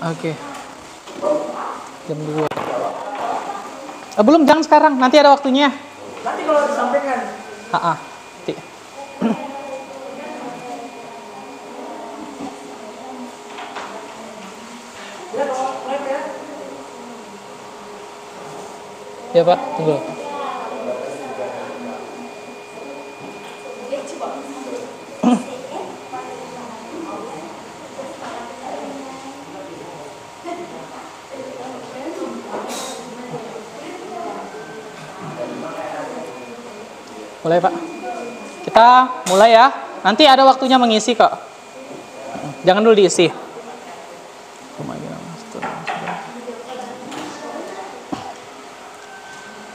Oke. Jam 2. Belum, jangan sekarang. Nanti ada waktunya. Nanti kalau disampaikan. Nanti. Ya Pak, tunggu. Mulai Pak. Kita mulai ya. Nanti ada waktunya mengisi kok. Jangan dulu diisi.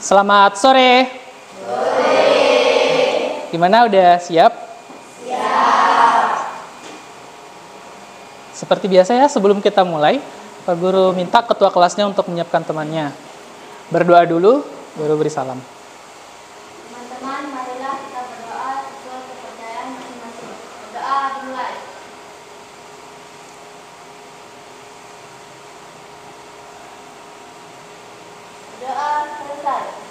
Selamat sore. Gimana, udah siap? Siap. Seperti biasa ya, sebelum kita mulai, Pak Guru minta ketua kelasnya untuk menyiapkan temannya. Berdoa dulu, baru beri salam. Teman-teman, marilah kita berdoa sesuai kepercayaan masing-masing. Berdoa dimulai. Berdoa selesai.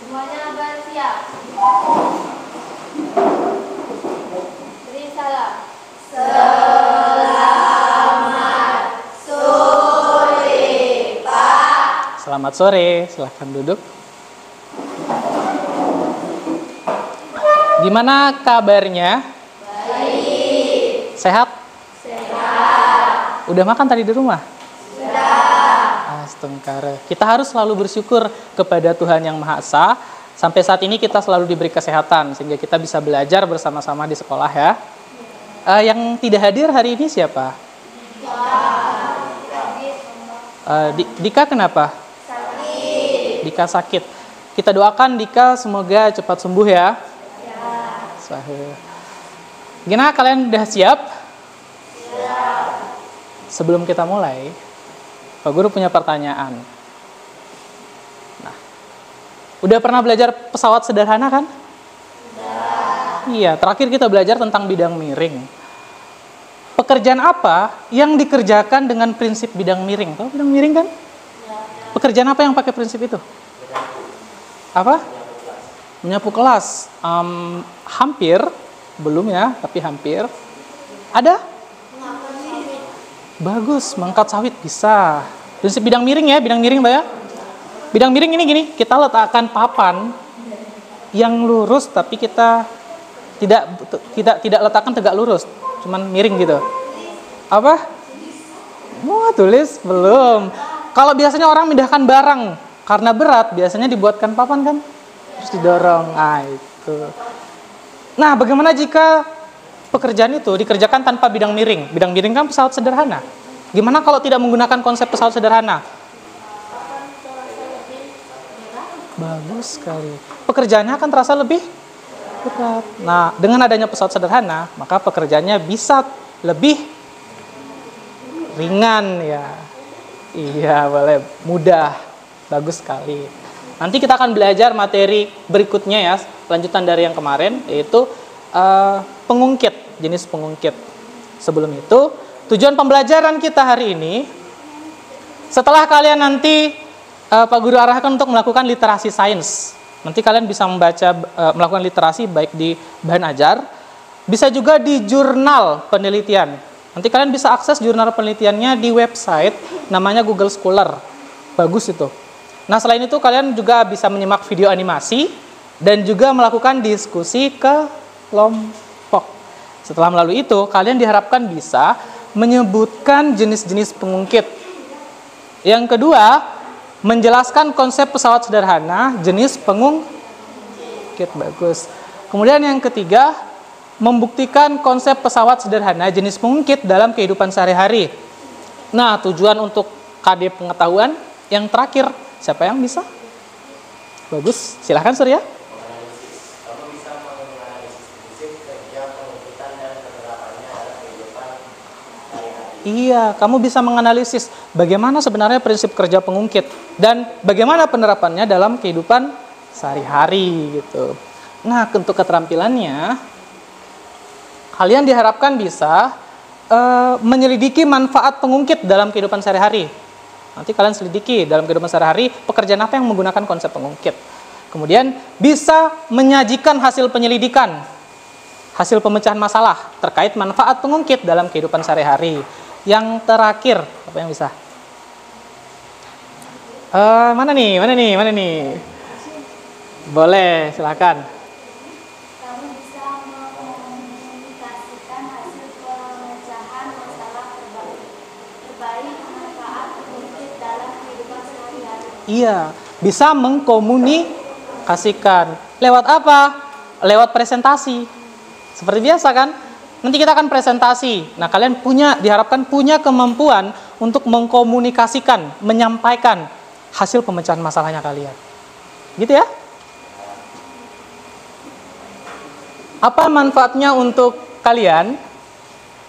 Semuanya bersiap. Beri salam. Selamat sore, Pak. Selamat sore, silahkan duduk. Gimana kabarnya? Baik. Sehat? Sehat. Udah makan tadi di rumah? Sudah. Astagfirullah. Kita harus selalu bersyukur kepada Tuhan Yang Maha Esa. Sampai saat ini kita selalu diberi kesehatan sehingga kita bisa belajar bersama-sama di sekolah ya. Yang tidak hadir hari ini siapa? Dika kenapa? Sakit. Dika sakit. Kita doakan Dika semoga cepat sembuh ya. Gimana, kalian udah siap? Siap. Sebelum kita mulai, Pak Guru punya pertanyaan. Nah, udah pernah belajar pesawat sederhana kan? Iya, terakhir kita belajar tentang bidang miring. Pekerjaan apa yang dikerjakan dengan prinsip bidang miring? Tahu bidang miring kan? Pekerjaan apa yang pakai prinsip itu? Apa? Menyapu kelas. Hampir, belum ya, tapi hampir. Ada? Bagus, mengangkat sawit bisa. Prinsip bidang miring ya, bidang miring Mbak ya. Bidang miring ini gini, kita letakkan papan yang lurus tapi kita tidak letakkan tegak lurus, cuman miring gitu. Apa? Mau tulis? Belum. Kalau biasanya orang mindahkan barang karena berat, biasanya dibuatkan papan kan? Terus didorong. Nah, itu. Nah, bagaimana jika pekerjaan itu dikerjakan tanpa bidang miring? Bidang miring kan pesawat sederhana. Gimana kalau tidak menggunakan konsep pesawat sederhana? Bagus sekali. Pekerjaannya akan terasa lebih berat. Nah, dengan adanya pesawat sederhana, maka pekerjaannya bisa lebih ringan ya. Iya, boleh. Mudah. Bagus sekali. Nanti kita akan belajar materi berikutnya ya, lanjutan dari yang kemarin, yaitu pengungkit, jenis pengungkit. Sebelum itu, tujuan pembelajaran kita hari ini, setelah kalian nanti Pak Guru arahkan untuk melakukan literasi sains. Nanti kalian bisa membaca, melakukan literasi baik di bahan ajar, bisa juga di jurnal penelitian. Nanti kalian bisa akses jurnal penelitiannya di website, namanya Google Scholar. Bagus itu. Nah, selain itu kalian juga bisa menyimak video animasi dan juga melakukan diskusi kelompok. Setelah melalui itu, kalian diharapkan bisa menyebutkan jenis-jenis pengungkit. Yang kedua, menjelaskan konsep pesawat sederhana, jenis pengungkit. Bagus. Kemudian yang ketiga, membuktikan konsep pesawat sederhana, jenis pengungkit dalam kehidupan sehari-hari. Nah, tujuan untuk KD pengetahuan yang terakhir, siapa yang bisa? Bagus, silahkan Surya. Iya, kamu bisa menganalisis bagaimana sebenarnya prinsip kerja pengungkit dan bagaimana penerapannya dalam kehidupan sehari-hari gitu. Nah, untuk keterampilannya, kalian diharapkan bisa menyelidiki manfaat pengungkit dalam kehidupan sehari-hari. Nanti kalian selidiki dalam kehidupan sehari-hari pekerjaan apa yang menggunakan konsep pengungkit. Kemudian bisa menyajikan hasil penyelidikan, hasil pemecahan masalah terkait manfaat pengungkit dalam kehidupan sehari-hari. Yang terakhir, apa yang bisa? Mana nih? Boleh, silakan. Kamu bisa mengkomunikasikan hasil pemecahan masalah terbaik manfaat pengungkit dalam kehidupan sehari-hari. Iya, bisa mengkomunikasikan. Lewat apa? Lewat presentasi. Seperti biasa kan? Nanti kita akan presentasi. Nah, kalian diharapkan punya kemampuan untuk mengkomunikasikan, menyampaikan hasil pemecahan masalahnya kalian. Gitu ya? Apa manfaatnya untuk kalian?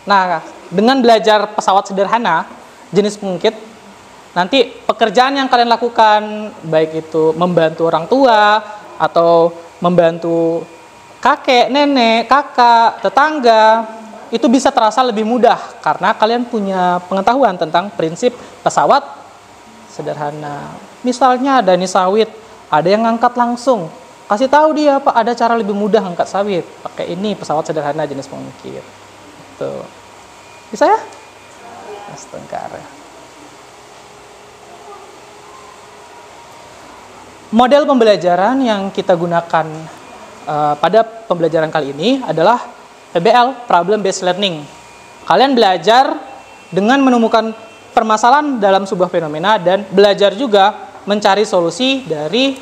Nah, dengan belajar pesawat sederhana, jenis pengungkit, nanti pekerjaan yang kalian lakukan, baik itu membantu orang tua, atau membantu kakek, nenek, kakak, tetangga, itu bisa terasa lebih mudah, karena kalian punya pengetahuan tentang prinsip pesawat sederhana. Misalnya ada nih sawit, ada yang ngangkat langsung. Kasih tahu dia, Pak, ada cara lebih mudah ngangkat sawit. Pakai ini pesawat sederhana jenis pengungkit. Tuh. Bisa ya? Astagfirullah. Model pembelajaran yang kita gunakan pada pembelajaran kali ini adalah PBL, Problem Based Learning. Kalian belajar dengan menemukan permasalahan dalam sebuah fenomena dan belajar juga mencari solusi dari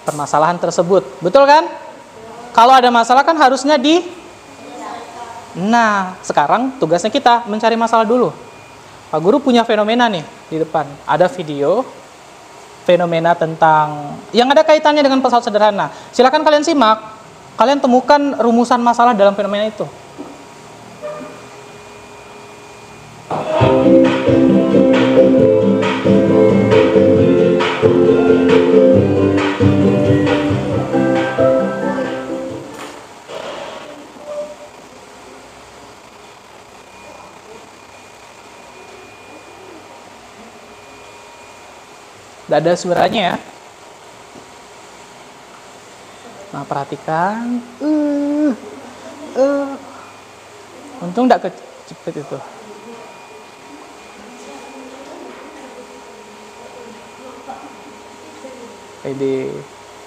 permasalahan tersebut. Betul kan? Kalau ada masalah kan harusnya Nah, sekarang tugasnya kita mencari masalah dulu. Pak Guru punya fenomena nih di depan. Ada video fenomena tentang yang ada kaitannya dengan pesawat sederhana. Silakan kalian simak. Kalian temukan rumusan masalah dalam fenomena itu. Tidak ada suaranya ya. Nah, perhatikan. Untung tidak kecepet itu.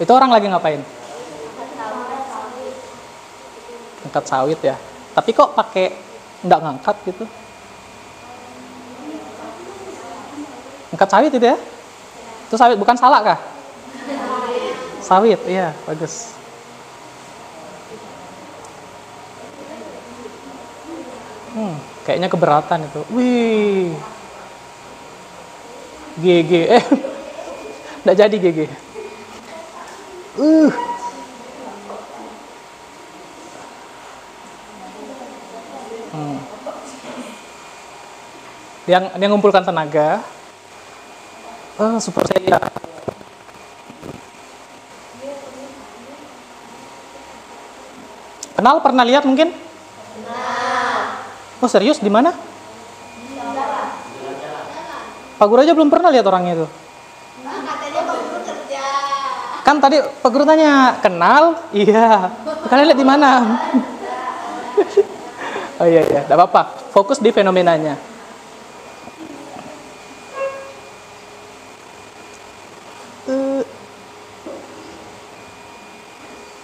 Itu orang lagi ngapain? Ngangkat sawit ya. Tapi kok pakai nggak ngangkat gitu? Ngangkat sawit itu ya? Itu sawit, bukan salak kah? Sawit, iya, bagus. Kayaknya keberatan itu. Wih. GG. Nggak jadi GG. Dia ngumpulkan tenaga. Super saya. Kenal, pernah lihat mungkin? Oh, serius, di mana? Pak Guru aja belum pernah lihat orangnya itu. Katanya Pak Guru kerja. Kan tadi Pak Guru tanya, kenal? Iya. Kalian lihat di mana? Oh iya, enggak apa-apa. Fokus di fenomenanya.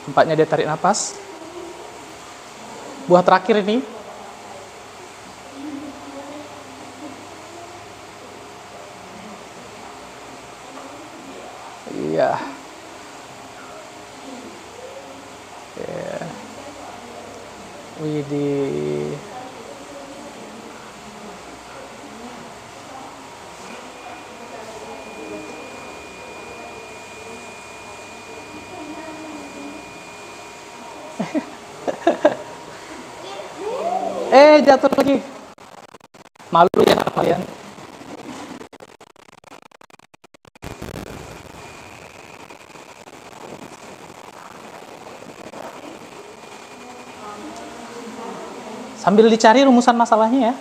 Tempatnya dia tarik napas. Buah terakhir ini. Iya. Widih. Jatuh lagi. Malu ya kalian. Sambil dicari rumusan masalahnya ya.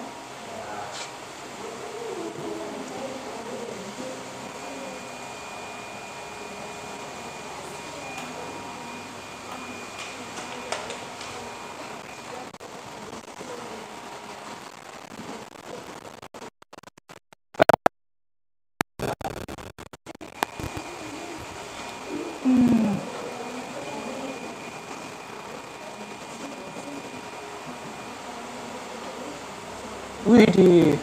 Widih.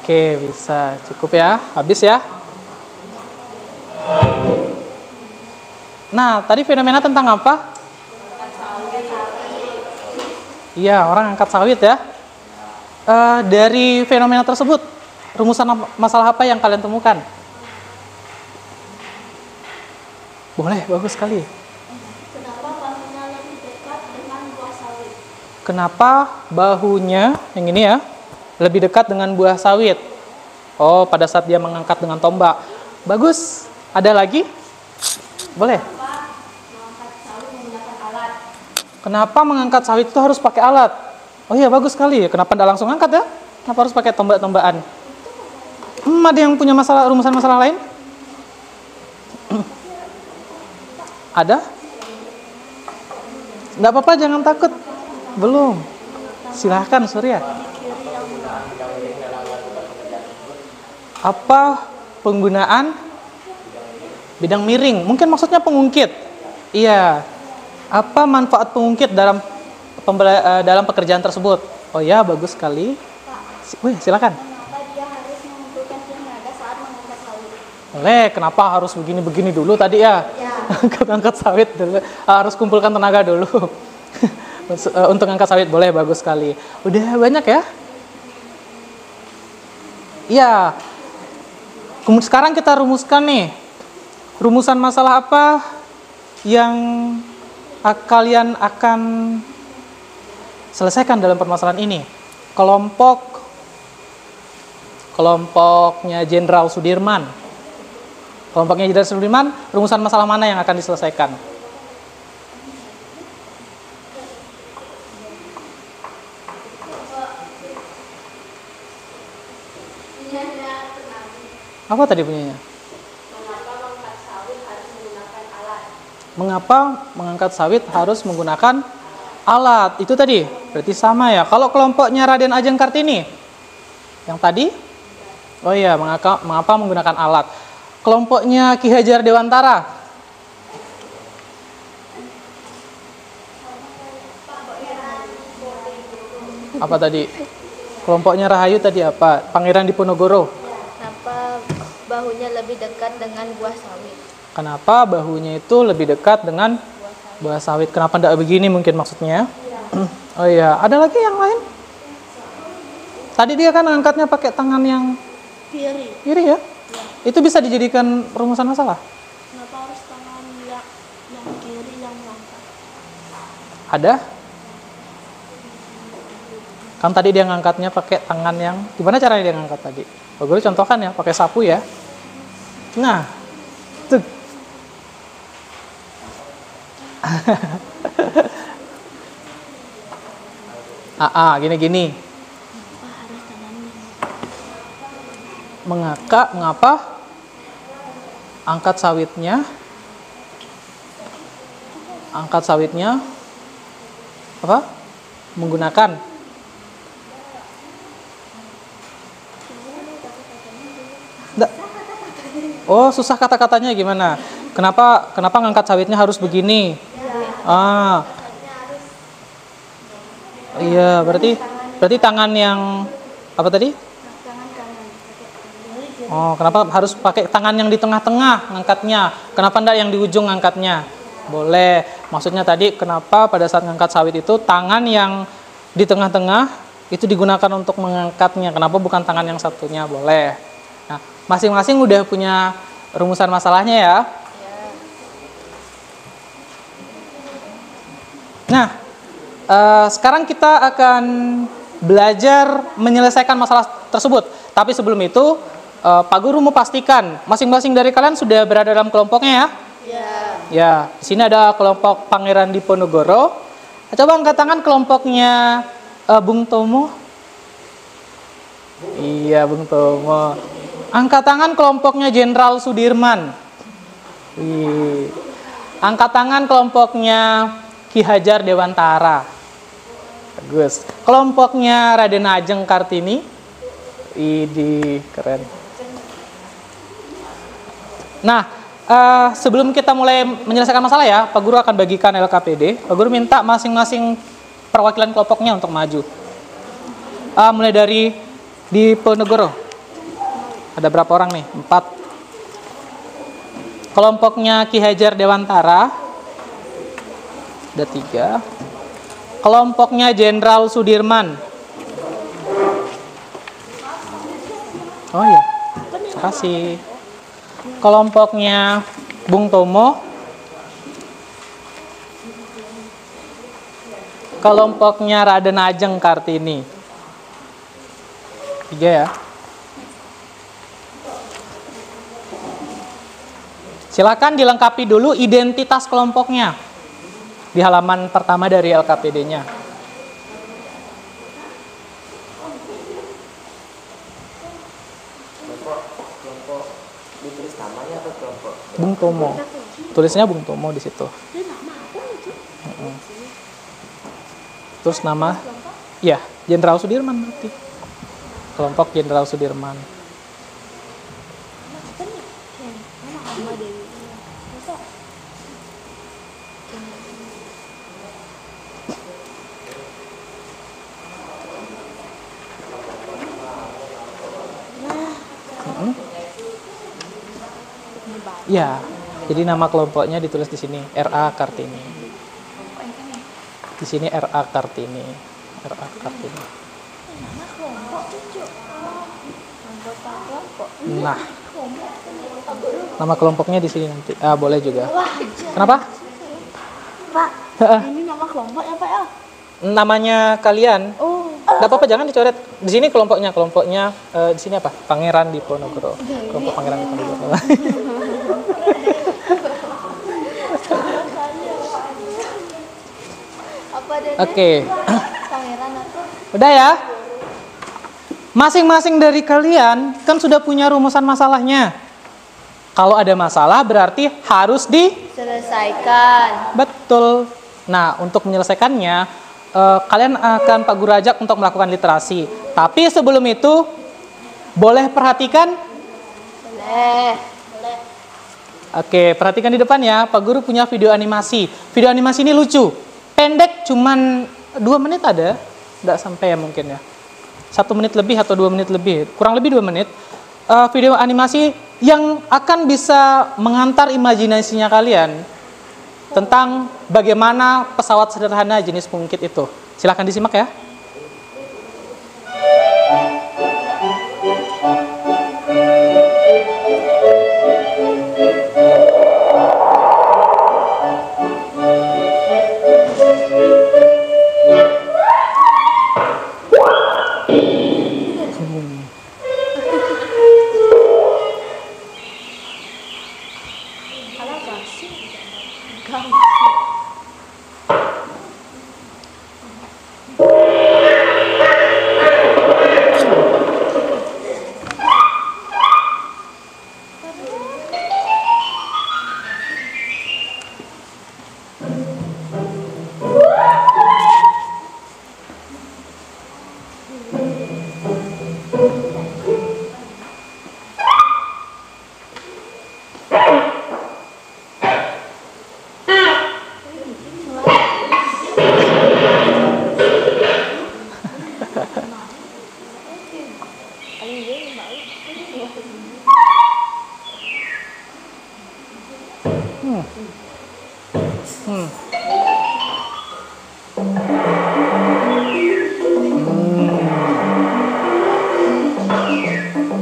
Oke, bisa. Cukup ya. Habis ya. Nah, tadi fenomena tentang apa? Iya, orang angkat sawit ya. Dari fenomena tersebut, rumusan masalah apa yang kalian temukan? Boleh, bagus sekali. Kenapa bahunya lebih dekat dengan buah sawit? Kenapa bahunya, yang ini ya, lebih dekat dengan buah sawit? Oh, pada saat dia mengangkat dengan tombak. Bagus. Ada lagi? Boleh. Kenapa mengangkat sawit itu harus pakai alat? Oh iya, bagus sekali. Kenapa tidak langsung angkat ya? Kenapa harus pakai tombak-tombakan? Ada yang punya masalah, rumusan masalah lain? Ada? Nggak apa-apa, jangan takut. Belum. Silahkan, Surya. Apa penggunaan bidang miring? Mungkin maksudnya pengungkit. Iya. Apa manfaat pengungkit dalam pekerjaan tersebut? Oh ya, bagus sekali. Wih, silakan. Kenapa dia harus mengumpulkan tenaga saat mengangkat sawit? Boleh, kenapa harus begini-begini dulu tadi ya? Angkat sawit dulu. Harus kumpulkan tenaga dulu. Untuk angkat sawit boleh, bagus sekali. Udah banyak ya? Iya. Kemudian sekarang kita rumuskan nih. Rumusan masalah apa yang kalian akan selesaikan dalam permasalahan ini? Kelompoknya Jenderal Sudirman. Kelompoknya Jenderal Sudirman, rumusan masalah mana yang akan diselesaikan? Apa tadi punyanya? Mengapa mengangkat sawit harus menggunakan alat? Itu tadi, berarti sama ya. Kalau kelompoknya Raden Ajeng Kartini, yang tadi? Oh iya, mengapa menggunakan alat? Kelompoknya Ki Hajar Dewantara. Apa tadi? Kelompoknya Rahayu tadi apa? Pangeran Diponegoro. Kenapa bahunya lebih dekat dengan buah sawit? Kenapa bahunya itu lebih dekat dengan buah sawit? Kenapa tidak begini mungkin maksudnya? Oh iya, ada lagi yang lain? Tadi dia kan angkatnya pakai tangan yang kiri ya? Itu bisa dijadikan rumusan masalah? Kenapa harus tangan yang kiri yang mengangkat? Ada? Kan tadi dia ngangkatnya pakai tangan yang, gimana caranya dia ngangkat tadi? Oh, gue contohkan ya, pakai sapu ya. Nah, tuh. Gini. Mengapa angkat sawitnya apa? Menggunakan Oh, susah kata-katanya gimana? Kenapa ngangkat sawitnya harus begini? Iya, berarti tangan yang apa tadi? Tangan kanan. Oh, kenapa harus pakai tangan yang di tengah-tengah ngangkatnya? Kenapa enggak yang di ujung ngangkatnya? Boleh. Maksudnya tadi kenapa pada saat ngangkat sawit itu tangan yang di tengah-tengah itu digunakan untuk mengangkatnya? Kenapa bukan tangan yang satunya? Boleh. Nah, masing-masing udah punya rumusan masalahnya ya. Nah, sekarang kita akan belajar menyelesaikan masalah tersebut. Tapi sebelum itu, Pak Guru mau pastikan masing-masing dari kalian sudah berada dalam kelompoknya ya? Ya, di sini ada kelompok Pangeran Diponegoro. Coba angkat tangan kelompoknya Bung Tomo. Iya, Bung Tomo. Angkat tangan kelompoknya Jenderal Sudirman. Angkat tangan kelompoknya Ki Hajar Dewantara. Bagus. Kelompoknya Raden Ajeng Kartini. Idi, keren. Nah, sebelum kita mulai menyelesaikan masalah ya, Pak Guru akan bagikan LKPD. Pak Guru minta masing-masing perwakilan kelompoknya untuk maju. Mulai dari di Ponegoro. Ada berapa orang nih? 4. Kelompoknya Ki Hajar Dewantara. Ada 3. Kelompoknya Jenderal Sudirman. Oh iya, terima kasih. Kelompoknya Bung Tomo. Kelompoknya Raden Ajeng Kartini. 3 ya. Silakan dilengkapi dulu identitas kelompoknya di halaman pertama dari LKPD-nya. Kelompok ditulis namanya atau kelompok? Bung Tomo. Tulisnya Bung Tomo di situ. Terus nama? Ya, Jenderal Sudirman berarti. Kelompok Jenderal Sudirman. Ya, jadi nama kelompoknya ditulis di sini RA Kartini. Di sini RA Kartini. RA Kartini. Nah, nama kelompoknya di sini nanti. Boleh juga. Kenapa? Pak, ini nama kelompoknya Pak ya? Namanya kalian. Oh. Nggak apa-apa, jangan dicoret. Di sini kelompoknya di sini apa? Pangeran Diponegoro. Kelompok Pangeran Diponegoro. Oke. Pangeran atau? Udah ya? Masing-masing dari kalian kan sudah punya rumusan masalahnya. Kalau ada masalah berarti harus Selesaikan. Betul. Nah, untuk menyelesaikannya, kalian akan Pak Guru ajak untuk melakukan literasi. Tapi sebelum itu, boleh perhatikan? Boleh. Oke, perhatikan di depan ya. Pak Guru punya video animasi. Video animasi ini lucu. Pendek, cuman 2 menit ada. Nggak sampai ya mungkin ya. 1 menit lebih atau 2 menit lebih. Kurang lebih 2 menit. Video animasi yang akan bisa mengantar imajinasinya kalian tentang bagaimana pesawat sederhana jenis pengungkit itu. Silahkan disimak ya.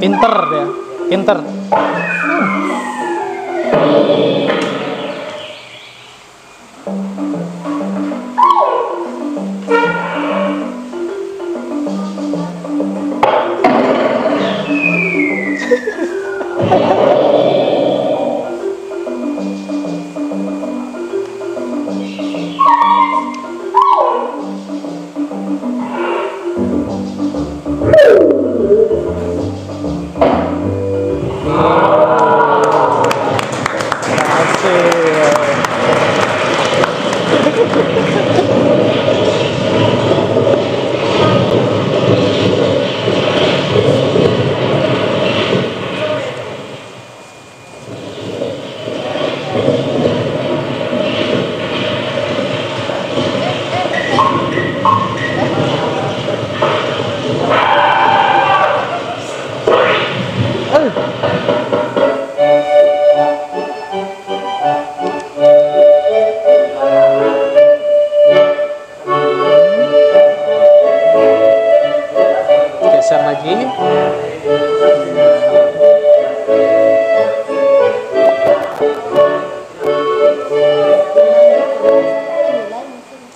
Pinter ya, pinter.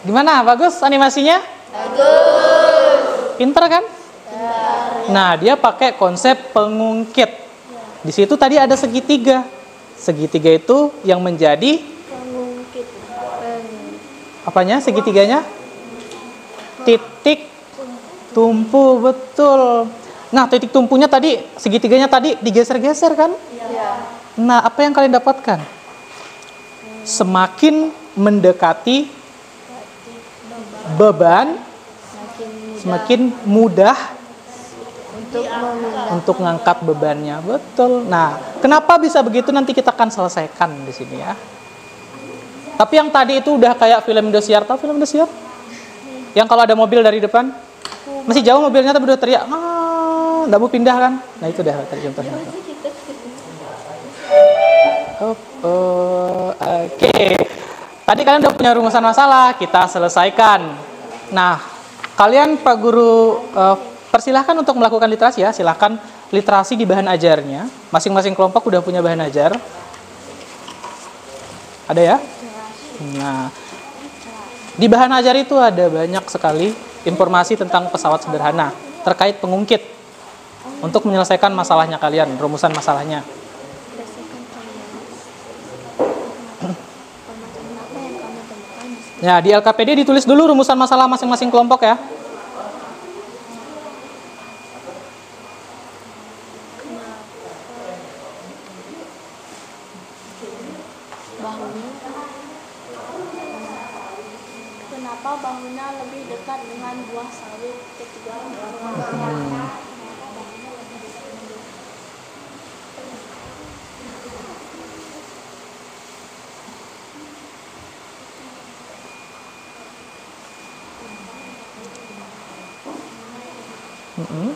Gimana? Bagus animasinya? Bagus. Pinter kan? Nah, dia pakai konsep pengungkit. Di situ tadi ada segitiga. Segitiga itu yang menjadi Pengungkit. apanya? Segitiganya? Titik tumpu, betul. Nah, titik tumpunya tadi, segitiganya tadi digeser-geser kan? Iya. Nah, apa yang kalian dapatkan? Semakin mendekati beban, semakin mudah untuk mengangkat bebannya. Betul. Nah, kenapa bisa begitu nanti kita akan selesaikan di sini ya. Tapi yang tadi itu udah kayak film Indosiar. Tahu film Indosiar? Yang kalau ada mobil dari depan, masih jauh mobilnya tapi udah teriak, nggak mau pindah kan? Nah itu dah tadi contohnya. Oke. Tadi kalian udah punya rumusan masalah, kita selesaikan. Nah, kalian Pak Guru persilahkan untuk melakukan literasi ya. Silahkan literasi di bahan ajarnya. Masing-masing kelompok udah punya bahan ajar. Ada ya? Nah, di bahan ajar itu ada banyak sekali informasi tentang pesawat sederhana terkait pengungkit untuk menyelesaikan masalahnya kalian, rumusan masalahnya. Ya, di LKPD ditulis dulu rumusan masalah masing-masing kelompok ya. Kenapa bahunya lebih dekat dengan buah sawit ketiga?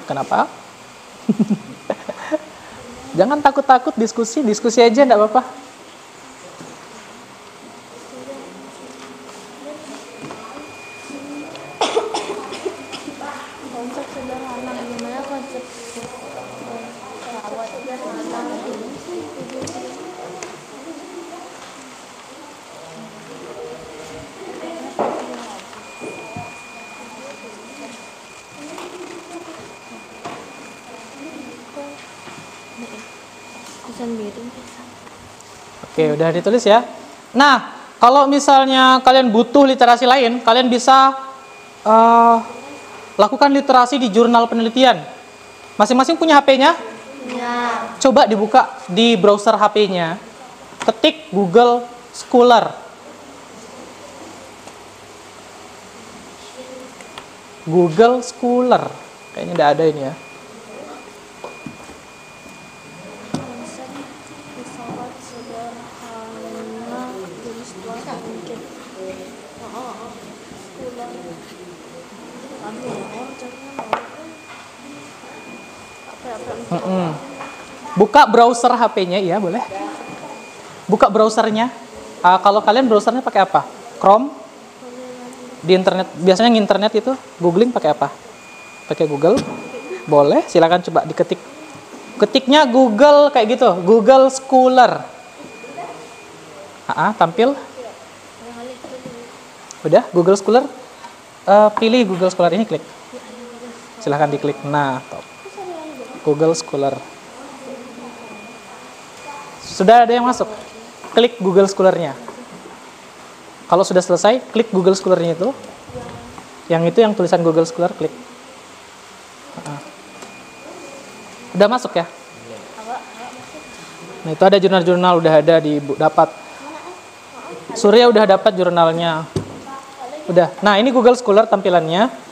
Kenapa? Jangan takut-takut diskusi aja enggak apa-apa. Konsep sederhana, gimana konsep pesawat sederhana? Oke, udah ditulis ya. Nah, kalau misalnya kalian butuh literasi lain, kalian bisa lakukan literasi di jurnal penelitian. Masing-masing punya HP-nya? Ya. Coba dibuka di browser HP-nya. Ketik Google Scholar. Google Scholar. Kayaknya udah ada ini ya. Konsep pesawat sederhana jenis buah mungkin. Buka browser HP-nya, ya boleh. Buka browsernya. Kalau kalian browsernya pakai apa? Chrome? Di internet, biasanya nginternet itu googling pakai apa? Pakai Google? Boleh, silakan coba diketik. Ketiknya Google kayak gitu, Google Scholar. Tampil. Udah, Google Scholar. Pilih Google Scholar ini, klik. Silahkan diklik. Nah, top. Google Scholar. Sudah ada yang masuk? Klik Google Scholar-nya. Kalau sudah selesai, klik Google Scholar-nya itu. Yang itu yang tulisan Google Scholar, klik. Udah masuk ya? Nah, itu ada jurnal-jurnal udah ada dapat. Surya udah dapat jurnalnya. Udah. Nah, ini Google Scholar tampilannya.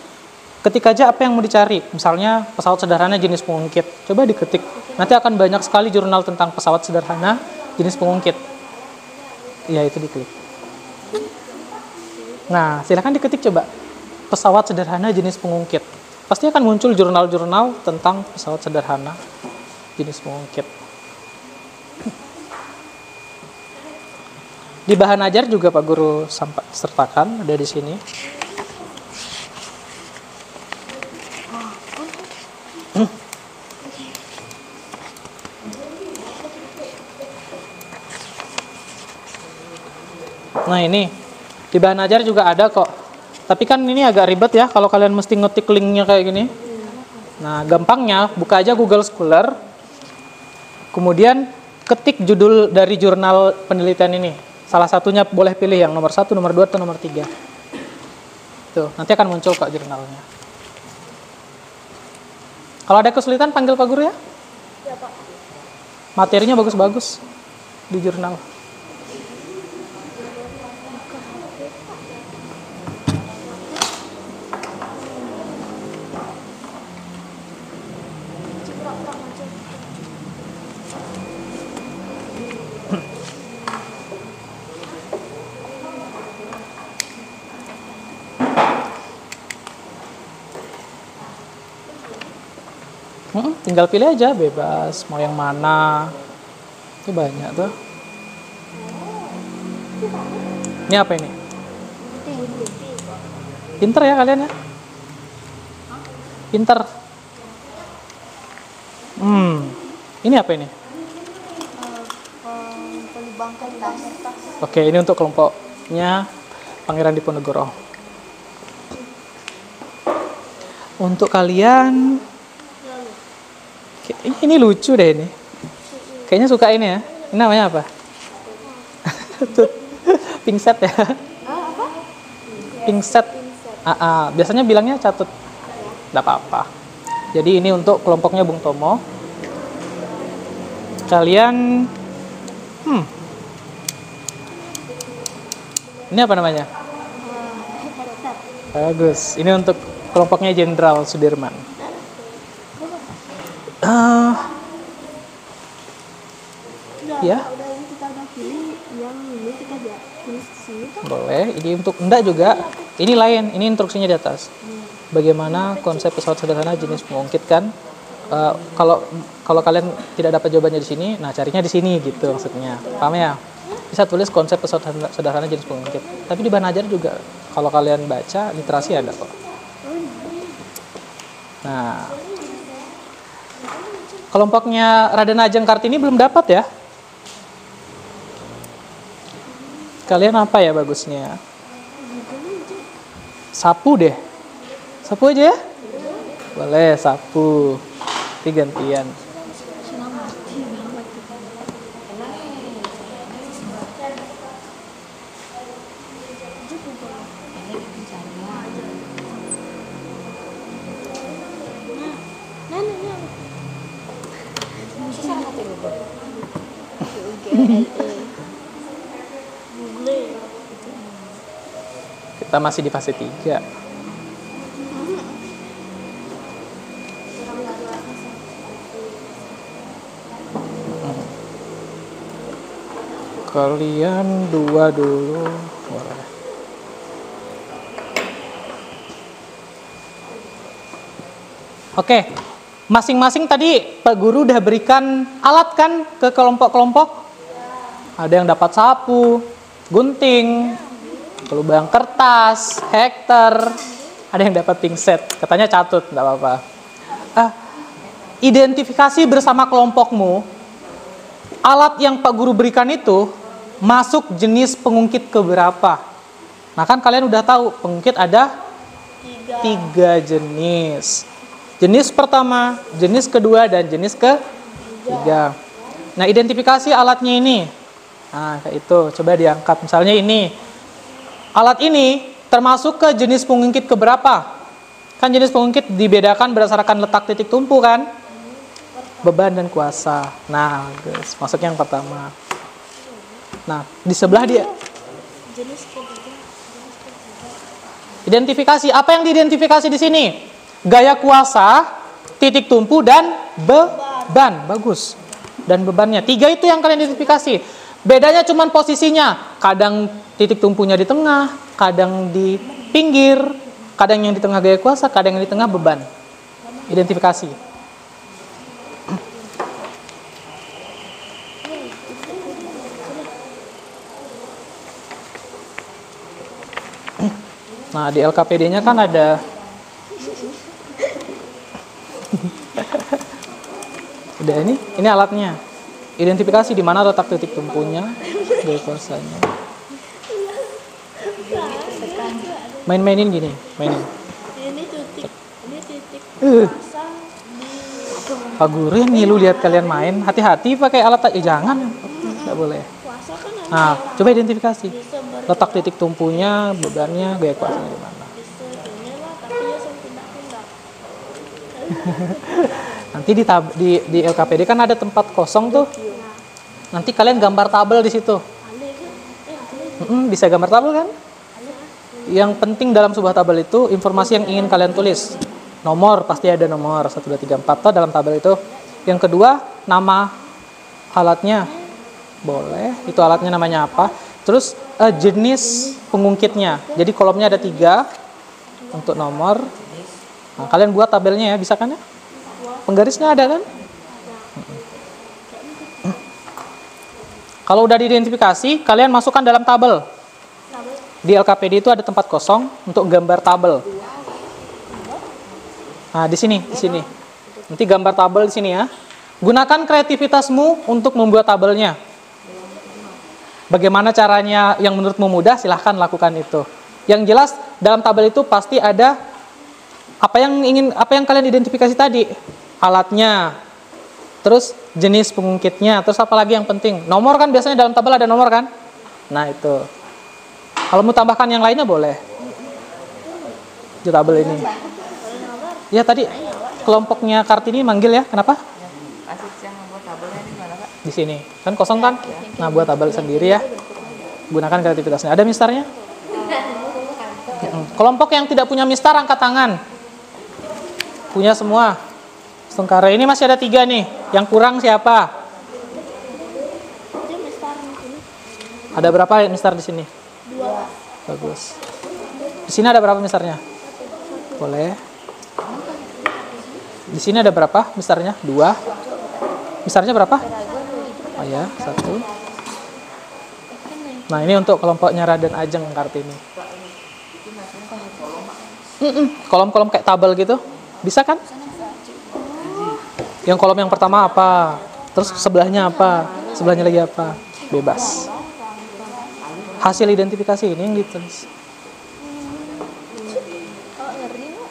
Ketik aja apa yang mau dicari. Misalnya pesawat sederhana jenis pengungkit. Coba diketik. Nanti akan banyak sekali jurnal tentang pesawat sederhana jenis pengungkit. Ya, itu diklik. Nah, silakan diketik coba. Pesawat sederhana jenis pengungkit. Pasti akan muncul jurnal-jurnal tentang pesawat sederhana jenis pengungkit. Di bahan ajar juga Pak Guru sertakan, ada di sini. Nah ini di bahan ajar juga ada kok. Tapi kan ini agak ribet ya kalau kalian mesti ngetik linknya kayak gini. Nah gampangnya buka aja Google Scholar. Kemudian ketik judul dari jurnal penelitian ini. Salah satunya boleh pilih yang nomor 1, nomor 2, atau nomor 3. Tuh, nanti akan muncul kok jurnalnya. Kalau ada kesulitan panggil Pak Guru ya. Ya, Pak. Materinya bagus-bagus di jurnal. Tinggal pilih aja, bebas mau yang mana. Itu banyak tuh. Ini apa ini? Pinter ya kalian ya? Pinter. Ini apa ini? Pelubang kertas. Oke, ini untuk kelompoknya Pangeran Diponegoro. Untuk kalian, ini lucu deh ini. Kayaknya suka ini ya. Ini namanya apa? Pink set ya. Pink set. Biasanya bilangnya catut. Tidak apa-apa. Jadi ini untuk kelompoknya Bung Tomo. Kalian, ini apa namanya? Bagus. Ini untuk kelompoknya Jenderal Sudirman. Ya. Kita udah pilih yang ini kita tulis di sini kan? Boleh. Ini untuk enggak juga. Ini lain. Ini instruksinya di atas. Bagaimana konsep pesawat sederhana jenis pengungkit kan? Kalau kalian tidak dapat jawabannya di sini, nah carinya di sini gitu maksudnya. Paham ya? Bisa tulis konsep pesawat sederhana jenis pengungkit. Tapi di bahan ajar juga kalau kalian baca literasi ada kok. Nah, kelompoknya Raden Ajeng Kartini belum dapat ya? Kalian apa ya bagusnya? Sapu deh. Sapu aja ya? Boleh, sapu. Tapi gantian. Kita masih di fase 3. Kalian 2 dulu. Boleh. Oke. Masing-masing tadi Pak Guru udah berikan alat kan ke kelompok-kelompok. Ada yang dapat sapu, gunting, pelubang kertas, hektar, ada yang dapat pink set. Katanya catut, enggak apa-apa. Identifikasi bersama kelompokmu. Alat yang Pak Guru berikan itu masuk jenis pengungkit keberapa? Nah kan kalian udah tahu pengungkit ada 3 jenis. Jenis pertama, jenis kedua, dan jenis ketiga. Nah identifikasi alatnya ini. Nah kayak itu, coba diangkat. Misalnya ini. Alat ini termasuk ke jenis pengungkit keberapa? Kan jenis pengungkit dibedakan berdasarkan letak titik tumpu kan? Beban dan kuasa. Nah, guys, masuk yang pertama. Nah, di sebelah dia. Identifikasi. Apa yang diidentifikasi di sini? Gaya kuasa, titik tumpu, dan beban. Bagus. Dan bebannya. 3 itu yang kalian identifikasi. Bedanya cuma posisinya. Kadang titik tumpunya di tengah, kadang di pinggir, kadang yang di tengah gaya kuasa, kadang yang di tengah beban. Identifikasi. Nah, di LKPD-nya kan ada udah ini alatnya. Identifikasi di mana letak titik tumpunya, gaya kuasanya. Main-mainin gini, mainin. Ini titik Uh. pasang di Pak Guru yang ngilu lihat kalian main. Hati-hati pakai alat jangan. Nggak boleh. kuasa kan ada Nah, coba identifikasi. bisa Letak titik tumpunya, bebannya, gaya kuasanya di mana. bisa ini lah tapi ya saya pindah-pindah. Nanti di LKPD kan ada tempat kosong tuh. Nanti kalian gambar tabel di situ. Alih kan? Alih. Bisa gambar tabel kan? Yang penting dalam sebuah tabel itu informasi yang ingin kalian tulis. Nomor, pasti ada nomor 1, 2, 3, 4 toh dalam tabel itu. Yang kedua, nama alatnya. Boleh, itu alatnya namanya apa. Terus jenis pengungkitnya. Jadi kolomnya ada 3 untuk nomor. Nah, kalian buat tabelnya ya, bisa kan ya? Penggarisnya ada kan? Kalau udah diidentifikasi, kalian masukkan dalam tabel. Di LKPD itu ada tempat kosong untuk gambar tabel. Nah, di sini. Nanti gambar tabel di sini ya. Gunakan kreativitasmu untuk membuat tabelnya. Bagaimana caranya yang menurutmu mudah, silahkan lakukan itu. Yang jelas dalam tabel itu pasti ada apa yang kalian identifikasi tadi, alatnya, terus jenis pengungkitnya, terus apa lagi yang penting? Nomor kan biasanya dalam tabel ada nomor kan? Nah itu. Kalau mau tambahkan yang lainnya boleh. Di tabel ini. Ya tadi kelompoknya Kartini manggil ya, kenapa? Asis yang membuat tabelnya di mana, Pak? Di sini. Kan kosong kan? Nah, buat tabel sendiri ya. Gunakan kreativitasnya. Ada mistarnya? Kelompok yang tidak punya mistar angkat tangan. Punya semua. Setengkara ini masih ada 3 nih. Yang kurang siapa? Dia mistar di sini. Ada berapa mistar di sini? 2. Bagus. Di sini ada berapa mistarnya? Boleh. Di sini ada berapa mistarnya? 2. Mistarnya berapa? Oh ya, 1. Nah, ini untuk kelompoknya Raden Ajeng Kartini. Kolom-kolom kayak tabel gitu. Bisa kan? Yang kolom yang pertama apa? Terus sebelahnya apa? Sebelahnya lagi apa? Bebas. Hasil identifikasi ini yang ditulis. Oh, ngeri nggak?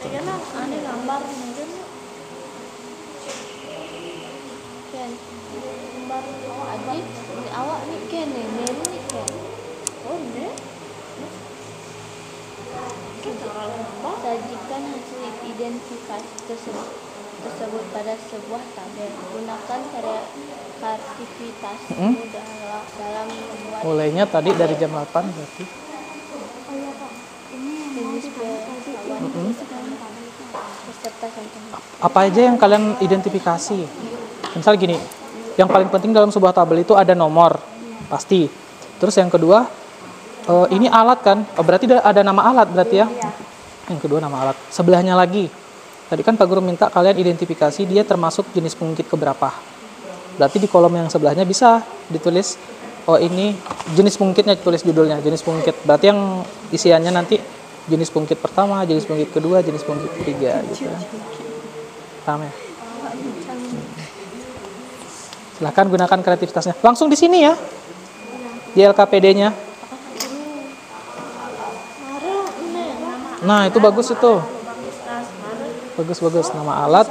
Karena aneh gambar mungkin. Ken, gambar awak adik, awak nih Ken nih, Mary nih Ken. Oh, ini. Sajikan hasil identifikasi tersebut pada sebuah tabel. Gunakan kreativitasmu dalam membuat Mulainya tadi dari jam 8 berarti. jenis peserta contohnya. Apa aja yang kalian identifikasi? Misal gini, yang paling penting dalam sebuah tabel itu ada nomor, pasti. Terus yang kedua, ini alat kan? Oh, berarti ada nama alat berarti ya? Yang kedua nama alat. Sebelahnya lagi. Tadi kan Pak Guru minta kalian identifikasi dia termasuk jenis pengungkit keberapa. Berarti di kolom yang sebelahnya bisa ditulis, oh ini jenis pengungkitnya, tulis judulnya, jenis pengungkit. Berarti yang isiannya nanti jenis pengungkit pertama, jenis pengungkit kedua, jenis pengungkit ketiga gitu ya. Paham ya? Silahkan gunakan kreativitasnya. Langsung di sini ya. Di LKPD-nya. Nah, itu bagus itu. Bagus-bagus. Nama alat,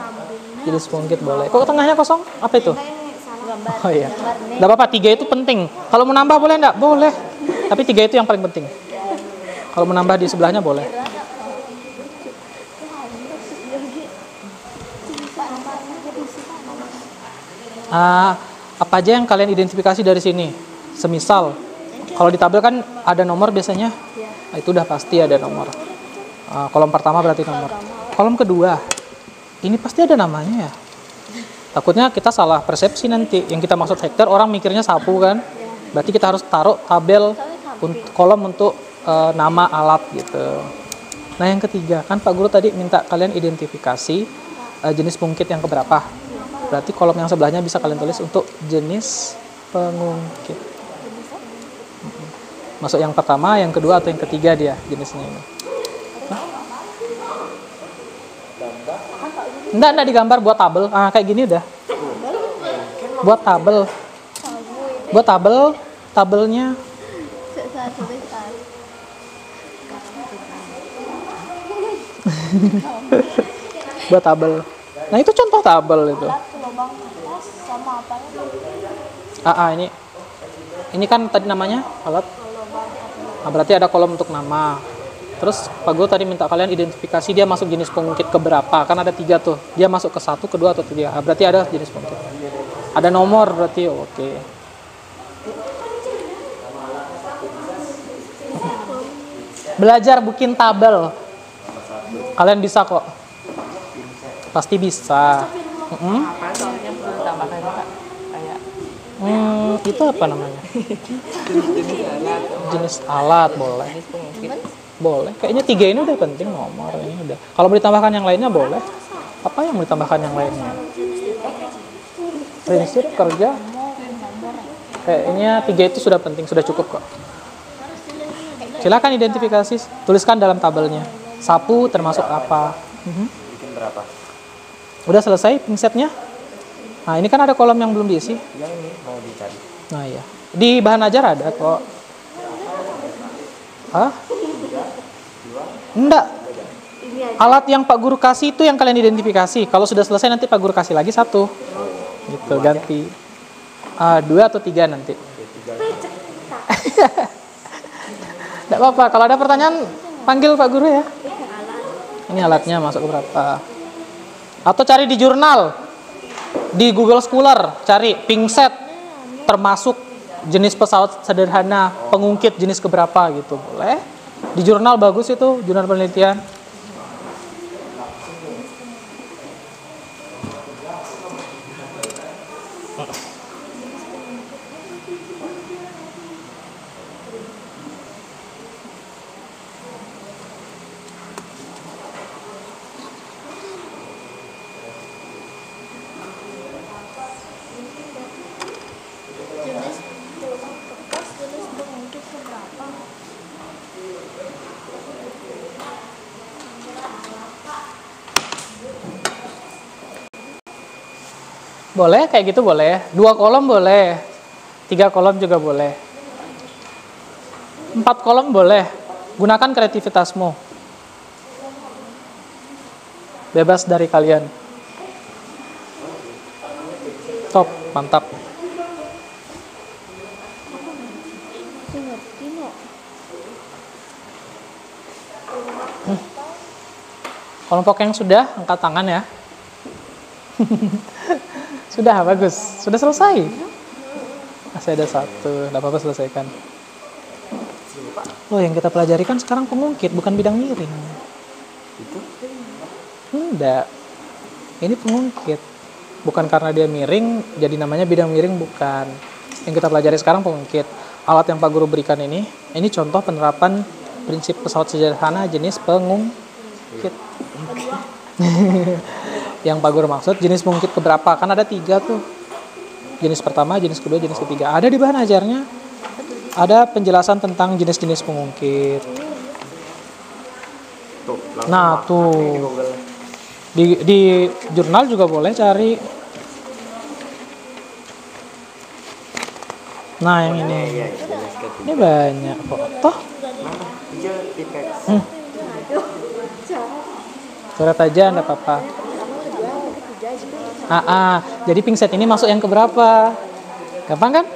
jenis pengungkit boleh. Kok tengahnya kosong? Apa itu? Oh iya. Nggak apa-apa, 3 itu penting. Kalau mau nambah boleh nggak? Boleh. Tapi 3 itu yang paling penting. Kalau menambah di sebelahnya boleh. Apa aja yang kalian identifikasi dari sini? Semisal, kalau di tabel kan ada nomor biasanya. Nah, itu udah pasti ada nomor. Kolom pertama berarti nomor. Kolom kedua, ini pasti ada namanya ya. Takutnya kita salah persepsi nanti. Yang kita maksud hektar, orang mikirnya sapu kan. Berarti kita harus taruh tabel kolom untuk nama alat gitu. Nah yang ketiga, kan Pak Guru tadi minta kalian identifikasi jenis pengungkit yang keberapa. Berarti kolom yang sebelahnya bisa kalian tulis untuk jenis pengungkit. Masuk yang pertama, yang kedua, atau yang ketiga dia jenisnya ini. Enggak digambar, buat tabel. Kayak gini udah. Buat tabel. Buat tabelnya. Buat tabel. Nah itu contoh tabel itu. Alat lubang atas sama apa Ini kan tadi namanya alat. Nah, berarti ada kolom untuk nama. Terus Pak Guru tadi minta kalian identifikasi dia masuk jenis pengungkit keberapa. Kan ada 3 tuh. Dia masuk ke 1, kedua atau 3. Nah, berarti ada jenis pengungkit. Ada nomor berarti oke. Belajar bikin tabel. Kalian bisa kok. Pasti bisa. Apa soalnya perlu tambahkan Kak? Kayak Itu apa namanya? Jenis alat boleh. jenis pengungkit. Boleh. Kayaknya 3 ini udah penting nomor ini udah. Kalau mau ditambahkan yang lainnya boleh. Apa yang mau ditambahkan yang lainnya? Prinsip kerja. Kayaknya 3 itu sudah penting, sudah cukup kok. Silakan identifikasi, tuliskan dalam tabelnya. Sapu termasuk apa? Bikin berapa? Udah selesai pinsetnya? Nah, ini kan ada kolom yang belum diisi. Yang ini mau dicari. Nah, iya. Di bahan ajar ada kok. Hah? Enggak. Alat yang Pak Guru kasih itu yang kalian identifikasi. Kalau sudah selesai nanti Pak Guru kasih lagi 1. Gitu, ganti. 2 atau 3 nanti. Enggak apa-apa. Kalau ada pertanyaan, panggil Pak Guru ya. Ini alatnya masuk ke berapa? Atau cari di jurnal. Di Google Scholar, cari pingset termasuk jenis pesawat sederhana, pengungkit jenis keberapa gitu. Boleh. Di jurnal bagus itu, jurnal penelitian. jenis lubang kertas jenis pengungkit keberapa? Boleh, kayak gitu boleh. 2 kolom boleh. 3 kolom juga boleh. 4 kolom boleh. Gunakan kreativitasmu. Bebas dari kalian. Top, mantap. Aku ngerti no. Kelompok yang sudah, angkat tangan ya. Sudah, bagus. Sudah selesai. Masih ada 1, tidak apa-apa selesaikan. Loh, yang kita pelajari kan sekarang pengungkit, bukan bidang miring. Itu Enggak. Ini pengungkit. Bukan karena dia miring, jadi namanya bidang miring, bukan. Yang kita pelajari sekarang pengungkit. Alat yang Pak Guru berikan ini contoh penerapan prinsip pesawat sederhana jenis pengungkit. Yang Pak Guru maksud jenis pengungkit keberapa? Kan ada 3 tuh. Jenis pertama, jenis kedua, jenis ketiga. Ada di bahan ajarnya. Ada penjelasan tentang jenis-jenis pengungkit. tuh. Nah, Pak. tuh. Ini di Google. Di jurnal juga boleh cari. Nah, yang ini. Iya, jenis ketiga. Ini banyak kok. Toh, Mana? Hijau tipex. coret aja enggak apa-apa. Jadi pingset ini masuk yang keberapa? Gampang kan?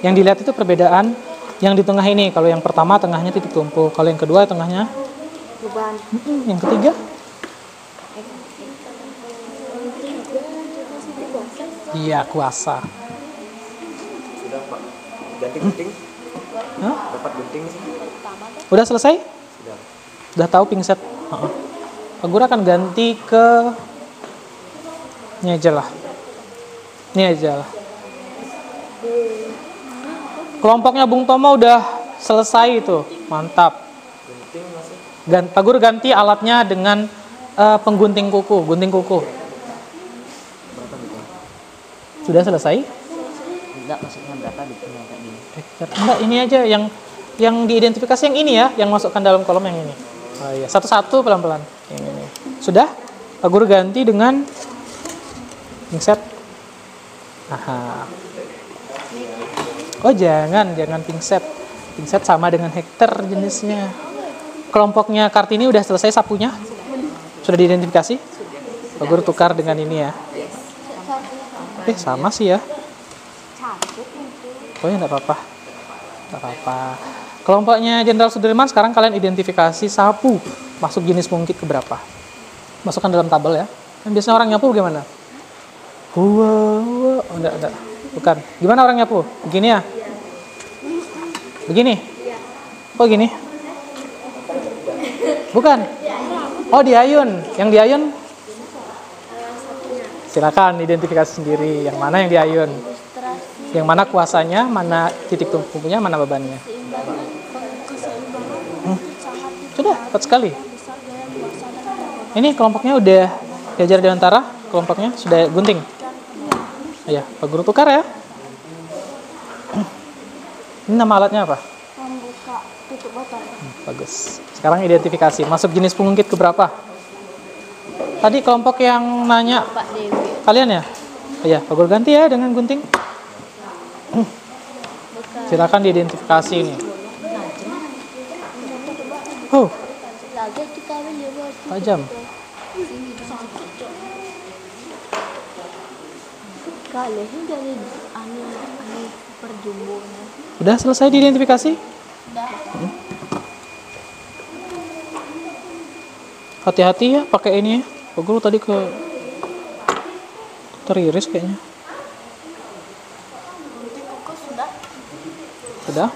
Yang dilihat itu perbedaan yang di tengah ini. Kalau yang pertama tengahnya titik tumpu, kalau yang kedua tengahnya Beban. yang ketiga. Iya, kuasa. Sudah Pak. Ganti gunting. Hah? Dapat gunting sih. Udah selesai? Sudah. Udah tahu pingset? Pak Guru akan ganti ke ini aja lah. Ini aja lah. Kelompoknya Bung Tomo udah selesai itu. Mantap. Gunting masih. Pak Guru ganti alatnya dengan penggunting kuku, gunting kuku. Berapa gitu? Sudah selesai? Enggak, maksudnya berapa gitu kayak gini. Enggak, ini aja yang diidentifikasi yang ini ya, yang masukkan dalam kolom yang ini. Oh iya, satu-satu pelan-pelan. Yang ini. Sudah? Pak Guru ganti dengan pingset. Aha. Oh jangan pingset. Pingset sama dengan hektar jenisnya. kelompoknya Kartini udah selesai sapunya? Sudah diidentifikasi? Pak Guru tukar dengan ini ya. Sama sih ya. Oh ya, enggak apa-apa. Enggak apa-apa. Kelompoknya Jenderal Sudirman sekarang kalian identifikasi sapu masuk jenis pengungkit keberapa? Masukkan dalam tabel ya. Kan biasanya orang nyapu gimana? Oh, enggak. Bukan. Gimana orang nyapu? Begini ya? Begini? Oh, gini? Bukan? Oh, diayun. Yang diayun? Silakan identifikasi sendiri. Yang mana yang diayun? Yang mana kuasanya, mana titik tumpunya, mana bebannya? Sudah, cepat sekali. Ini kelompoknya udah diajar di antara kelompoknya sudah gunting. Iya, Pak Guru tukar ya. Ini nama alatnya apa? Membuka tutup botol. Bagus. Sekarang identifikasi. Masuk jenis pengungkit keberapa? Tadi kelompok yang nanya Pak Dewi. kalian ya? Iya, Pak Guru ganti ya dengan gunting. Silakan diidentifikasi ini. Oh, Lagi kita lihat tajam. kali ini dari anu perjumbunya. Udah selesai diidentifikasi? Udah. Hati-hati ya pakai ini ya. Pak Guru tadi teriris kayaknya. Sudah?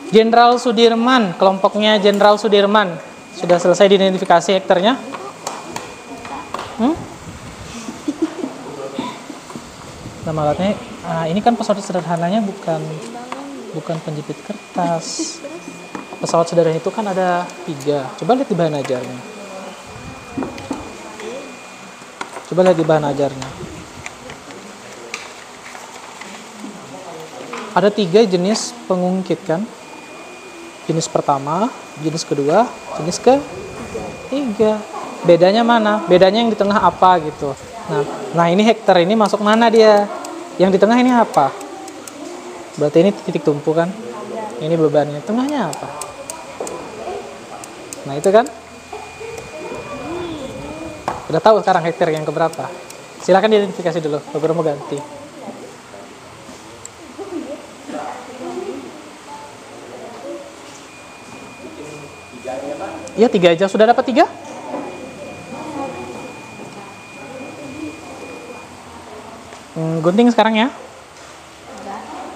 Jenderal Sudirman, kelompoknya Jenderal Sudirman. Sudah selesai diidentifikasi hektarnya? Nama alatnya, ini kan pesawat sederhananya bukan penjepit kertas. Pesawat sederhana itu kan ada 3. Coba lihat di bahan ajarnya. Coba lihat di bahan ajarnya. Ada 3 jenis pengungkit kan? Jenis pertama, jenis kedua, jenis ketiga. Bedanya mana? Bedanya yang di tengah apa gitu. Nah ini hektar ini masuk mana dia? Yang di tengah ini apa? Berarti ini titik tumpu kan? Ini bebannya. Tengahnya apa? Nah itu kan? Udah tahu sekarang hektar yang keberapa? Silakan diidentifikasi dulu. Pak Guru mau ganti. Iya 3 aja. Sudah dapat 3? Gunting sekarang ya.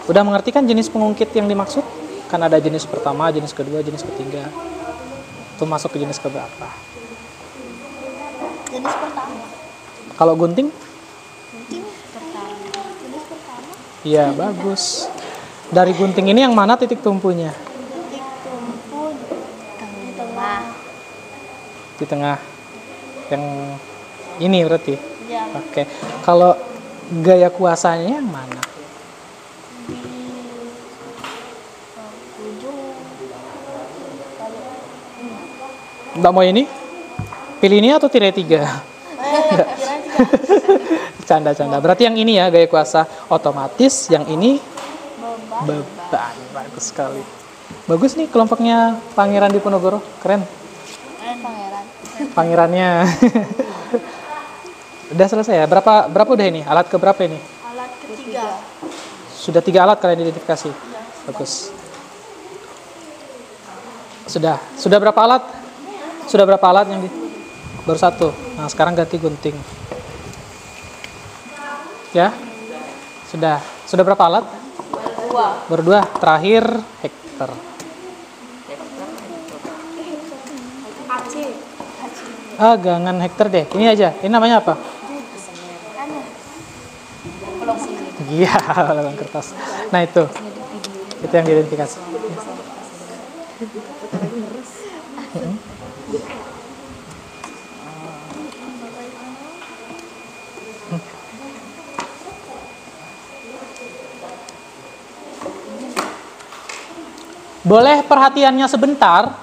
Udah mengerti kan jenis pengungkit yang dimaksud? Kan ada jenis pertama, jenis kedua, jenis ketiga. Itu masuk ke jenis keberapa? Jenis pertama. Kalau gunting? Gunting pertama. Jenis pertama. Iya, bagus. Dari gunting ini yang mana titik tumpunya? Titik tumpu tengah. Di tengah. Yang ini berarti? Ya. Oke. Kalau gaya kuasanya yang mana? Di ujung. Mbak mau ini? Pilih ini atau tirai 3? Canda-canda. Berarti yang ini ya gaya kuasa otomatis, yang ini beban. Bagus sekali. Bagus nih kelompoknya Pangeran Diponegoro. Keren. Pangeran. Pangerannya. Udah selesai ya? Berapa udah ini? Alat keberapa ini? Alat ketiga. Sudah 3 alat kalian identifikasi. Bagus. Sudah berapa alat? Sudah berapa alat yang baru 1. Nah, sekarang ganti gunting. Ya? Sudah berapa alat? Baru 2. Terakhir hektar. Jangan hektar deh. Ini aja. Ini namanya apa? Iya, lubang kertas. Nah itu yang diidentifikasi. Boleh perhatiannya sebentar?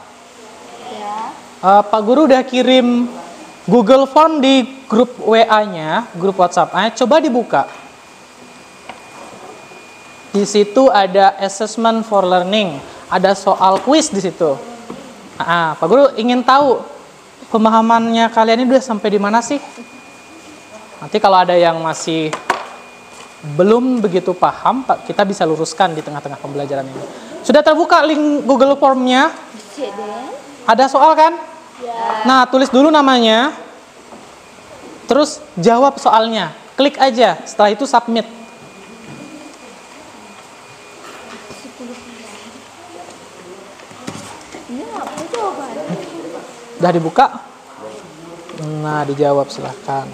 Ya. Pak Guru udah kirim Google Form di grup WA-nya, grup WhatsApp-nya. Coba dibuka. Di situ ada assessment for learning. ada soal kuis di situ. Pak Guru ingin tahu pemahamannya kalian ini udah sampai di mana sih? Nanti kalau ada yang masih belum begitu paham, Pak, kita bisa luruskan di tengah-tengah pembelajaran ini. Sudah terbuka link Google Form-nya? Ada soal kan? Ya. Nah, tulis dulu namanya, terus jawab soalnya. Klik aja, setelah itu submit. Ini apa jawabannya? Udah dibuka? Nah, dijawab silahkan.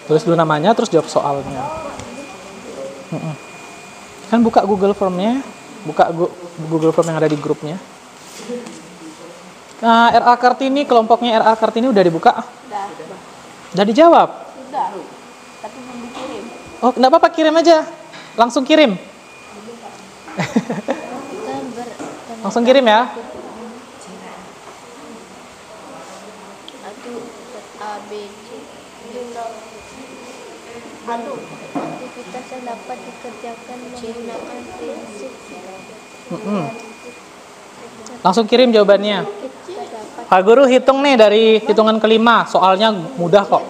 Tulis dulu namanya, terus jawab soalnya. Kan buka Google Form-nya, buka Google Form yang ada di grupnya. Nah, RA Kartini, kelompoknya RA Kartini udah dibuka? Udah. Udah dijawab? Udah. Tapi belum dikirim. Oh, enggak apa-apa, kirim aja. Langsung kirim. Langsung kirim ya. Aktivitas yang dapat dikerjakan menggunakan prinsip. Langsung kirim jawabannya. Pak Guru hitung nih dari hitungan kelima. Soalnya mudah kok.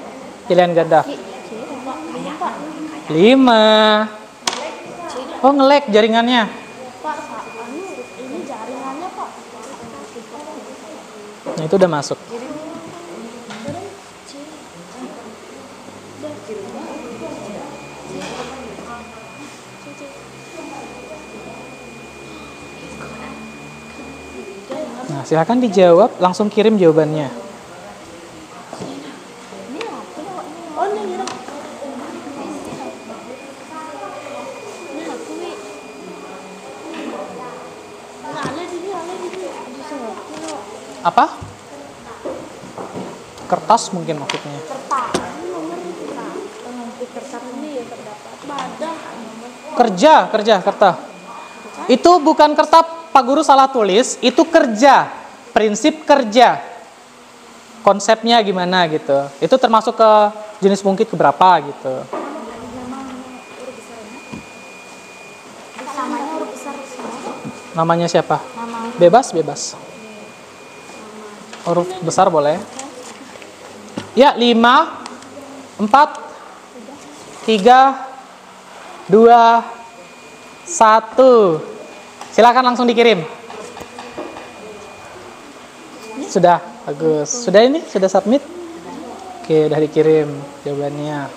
Pilihan ganda. 5. Oh, nge-lag jaringannya. Pak, ini jaringannya Pak. Nah, itu udah masuk. Nah, silakan dijawab, langsung kirim jawabannya. Oh, ini gini. Ini aku nih. Apa? Kertas mungkin maksudnya. Kerja, kerta. Itu bukan kerta, Pak Guru salah tulis, itu kerja. Prinsip kerja. Konsepnya gimana gitu. Itu termasuk ke jenis mungkin keberapa gitu. Namanya siapa? Bebas. Huruf besar boleh. Ya, 5, 4, 3, 2, 1. Silakan langsung dikirim. Sudah, bagus. Sudah ini? Sudah submit? Oke, udah dikirim jawabannya.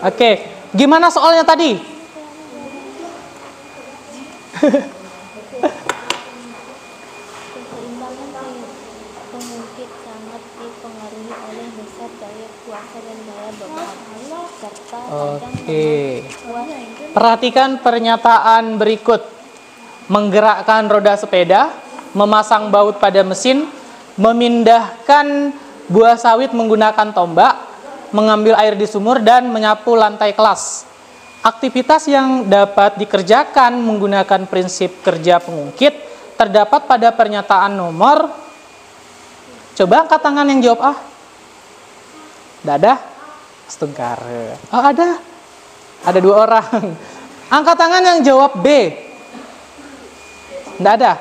Oke, gimana soalnya tadi? Keseimbangan pengungkit sangat dipengaruhi oleh besar daya kuasa dan daya beban serta Oke. Perhatikan pernyataan berikut. Menggerakkan roda sepeda, memasang baut pada mesin, memindahkan buah sawit menggunakan tombak, mengambil air di sumur, dan menyapu lantai kelas. Aktivitas yang dapat dikerjakan menggunakan prinsip kerja pengungkit terdapat pada pernyataan nomor. Coba angkat tangan yang jawab A. Dadah. Setengkar. Oh, ada. Ada 2 orang. Angkat tangan yang jawab B. Nggak ada.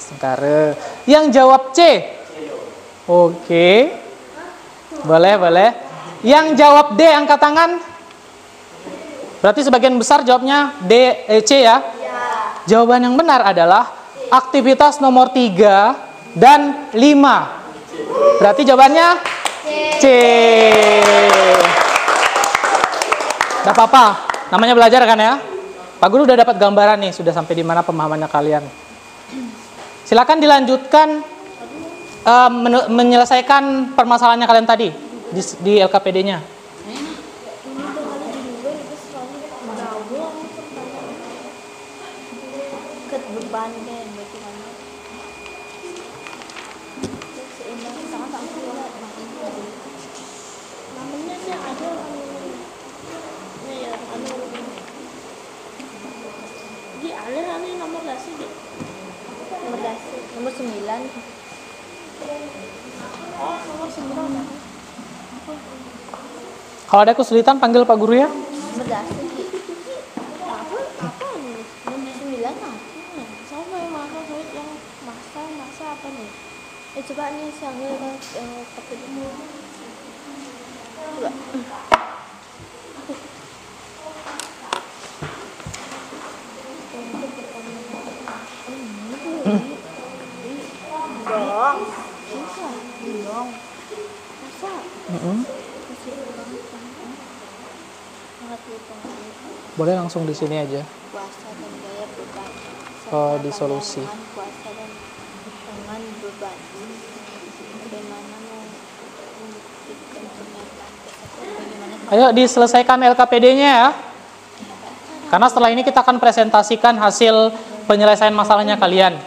Setengkar. Yang jawab C. Oke. Boleh. Yang jawab D angkat tangan. Berarti sebagian besar jawabnya C ya? Jawaban yang benar adalah aktivitas nomor 3 dan 5. Berarti jawabannya C. Gak apa-apa, namanya belajar kan ya? Pak Guru udah dapat gambaran nih, sudah sampai di mana pemahamannya kalian. Silakan dilanjutkan menyelesaikan permasalahannya kalian tadi di LKPD-nya. Nomor 9. Oh, nomor 9. Kalau ada kesulitan panggil Pak Guru ya. Nomor 10. Coba nih sambil pakai dulu. Coba. Dong. Bisa. Dong. Masa? Masih banget kan? Sangat berpengaruh. Boleh langsung di sini aja. Puasa dan gaya beban. Oh, di solusi. Puasa dan dengan beban. Bagaimana membuktikan pernyataan tersebut? Bagaimana? Ayo diselesaikan LKPD-nya ya. Karena setelah ini kita akan presentasikan hasil penyelesaian masalahnya kalian.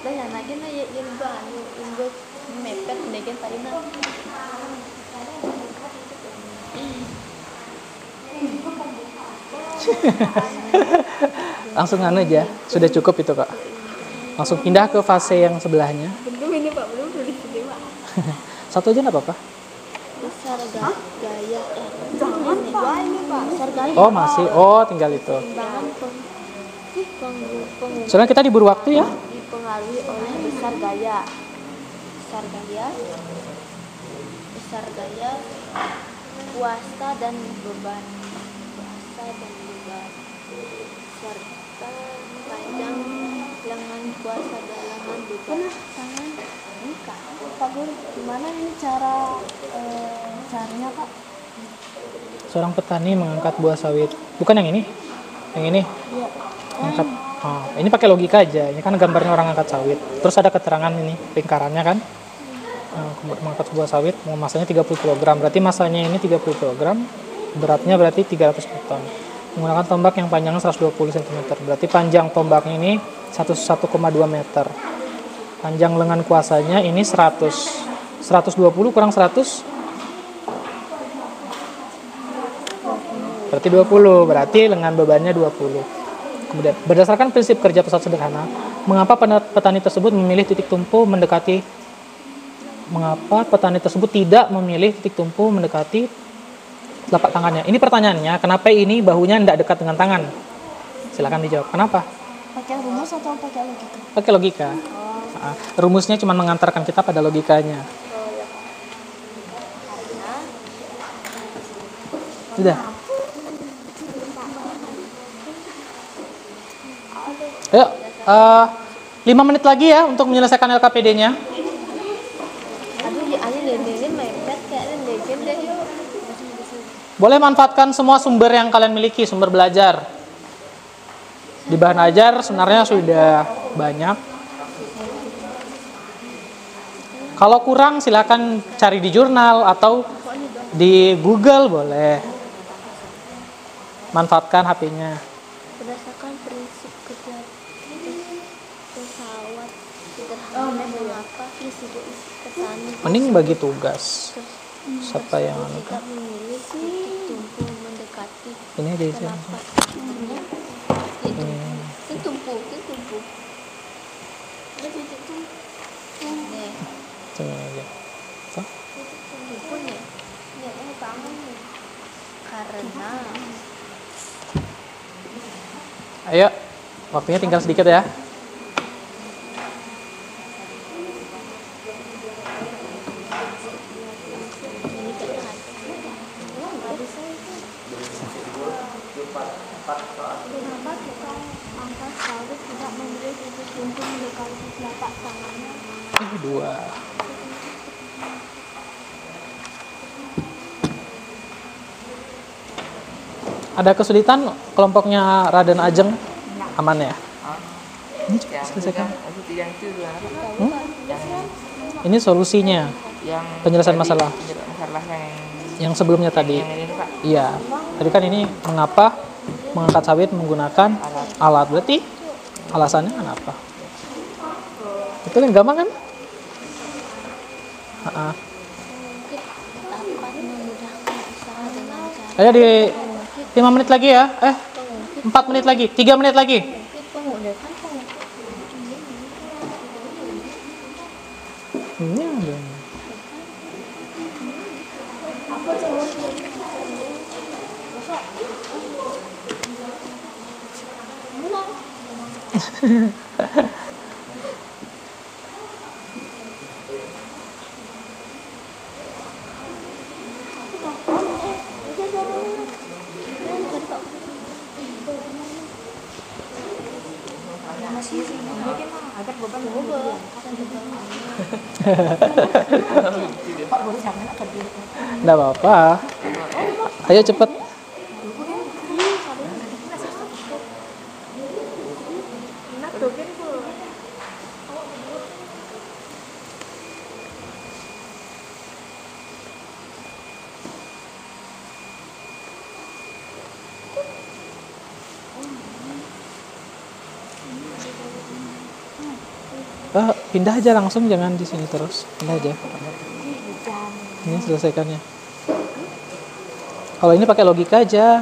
Dan lagi na yung ba yung mepet degen tadi na. Langsung anu aja, sudah cukup itu kak. Langsung pindah ke fase yang sebelahnya. Belum ini Pak, belum tulis ini Pak. Satu aja nggak apa-apa. Besar gaya. Jangan Pak, ini Pak. Besar gaya. Oh masih, oh tinggal itu. Timbangan Soalnya kita diburu waktu ya. dipengaruhi oleh besar gaya. Besar gaya. Besar gaya. Puasa dan beban. Puasa dan beban. Serta panjang lengan puasa dan lengan beban. Tangan buka. Pak Guru, gimana ini caranya Pak? Seorang petani mengangkat buah sawit. Bukan yang ini? Yang ini? Iya. Angkat. Oh, ini pakai logika aja. Ini kan gambarnya orang angkat sawit. Terus ada keterangan ini lingkarannya kan. Mengangkat sebuah sawit, masanya 30 kg. Berarti masanya ini 30 kg. Beratnya berarti 300 ton. Menggunakan tombak yang panjangnya 120 cm. Berarti panjang tombaknya ini 1,2 meter. Panjang lengan kuasanya ini 100. 120 kurang 100. Berarti 20. Berarti lengan bebannya 20. Kemudian, berdasarkan prinsip kerja pesawat sederhana, mengapa petani tersebut memilih titik tumpu mendekati tidak memilih titik tumpu mendekati telapak tangannya? Ini pertanyaannya, kenapa ini bahunya tidak dekat dengan tangan? Silakan dijawab. Kenapa? Pakai rumus atau pakai logika? Pakai logika. Rumusnya cuma mengantarkan kita pada logikanya. Sudah. Ayo, 5 menit lagi ya untuk menyelesaikan LKPD-nya. Aduh, ada lilin mepet kayak lilin deh yuk. Boleh manfaatkan semua sumber yang kalian miliki, sumber belajar. Di bahan ajar sebenarnya sudah banyak. Kalau kurang silakan cari di jurnal atau di Google boleh. Manfaatkan HP-nya. Berdasarkan prinsip kerja pesawat sederhana, mengapa risiko petani Mending bagi tugas. Siapa yang anu? tidak memilih titik tumpu mendekati Ini di sini. telapak tangannya? Itu tumpu. Ada titik tumpu. Nih, Sini aja. Tuh. titik tumpu nih. Ini tangan nih. Karena Ayo, waktunya tinggal sedikit ya. ini kayaknya nggak bisa itu. Kenapa tukang angkat sawit tidak memilih titik tumpu mendekati telapak tangannya? Ini 2. Ada kesulitan kelompoknya Raden Ajeng? Aman ya? Ini coba selesaikan. Yang itu gimana Pak? Ini solusinya. Yang Penyelesaian tadi, masalah. Masalah Yang sebelumnya tadi. yang ini Pak. Iya. Tadi kan ini mengapa mengangkat sawit menggunakan alat. Berarti alasannya kenapa? Itu kan gampang kan? Mungkin dapat memudahkan usaha dengan cara Ayo di 5 menit lagi ya. mengungkit 4 menit lagi, 3 menit lagi. Pengungkitan Ini ada. Nggak apa-apa. Ayo cepet. Pindah aja langsung, jangan di sini terus. Pindah aja. Ini selesaikannya. Kalau ini pakai logika aja.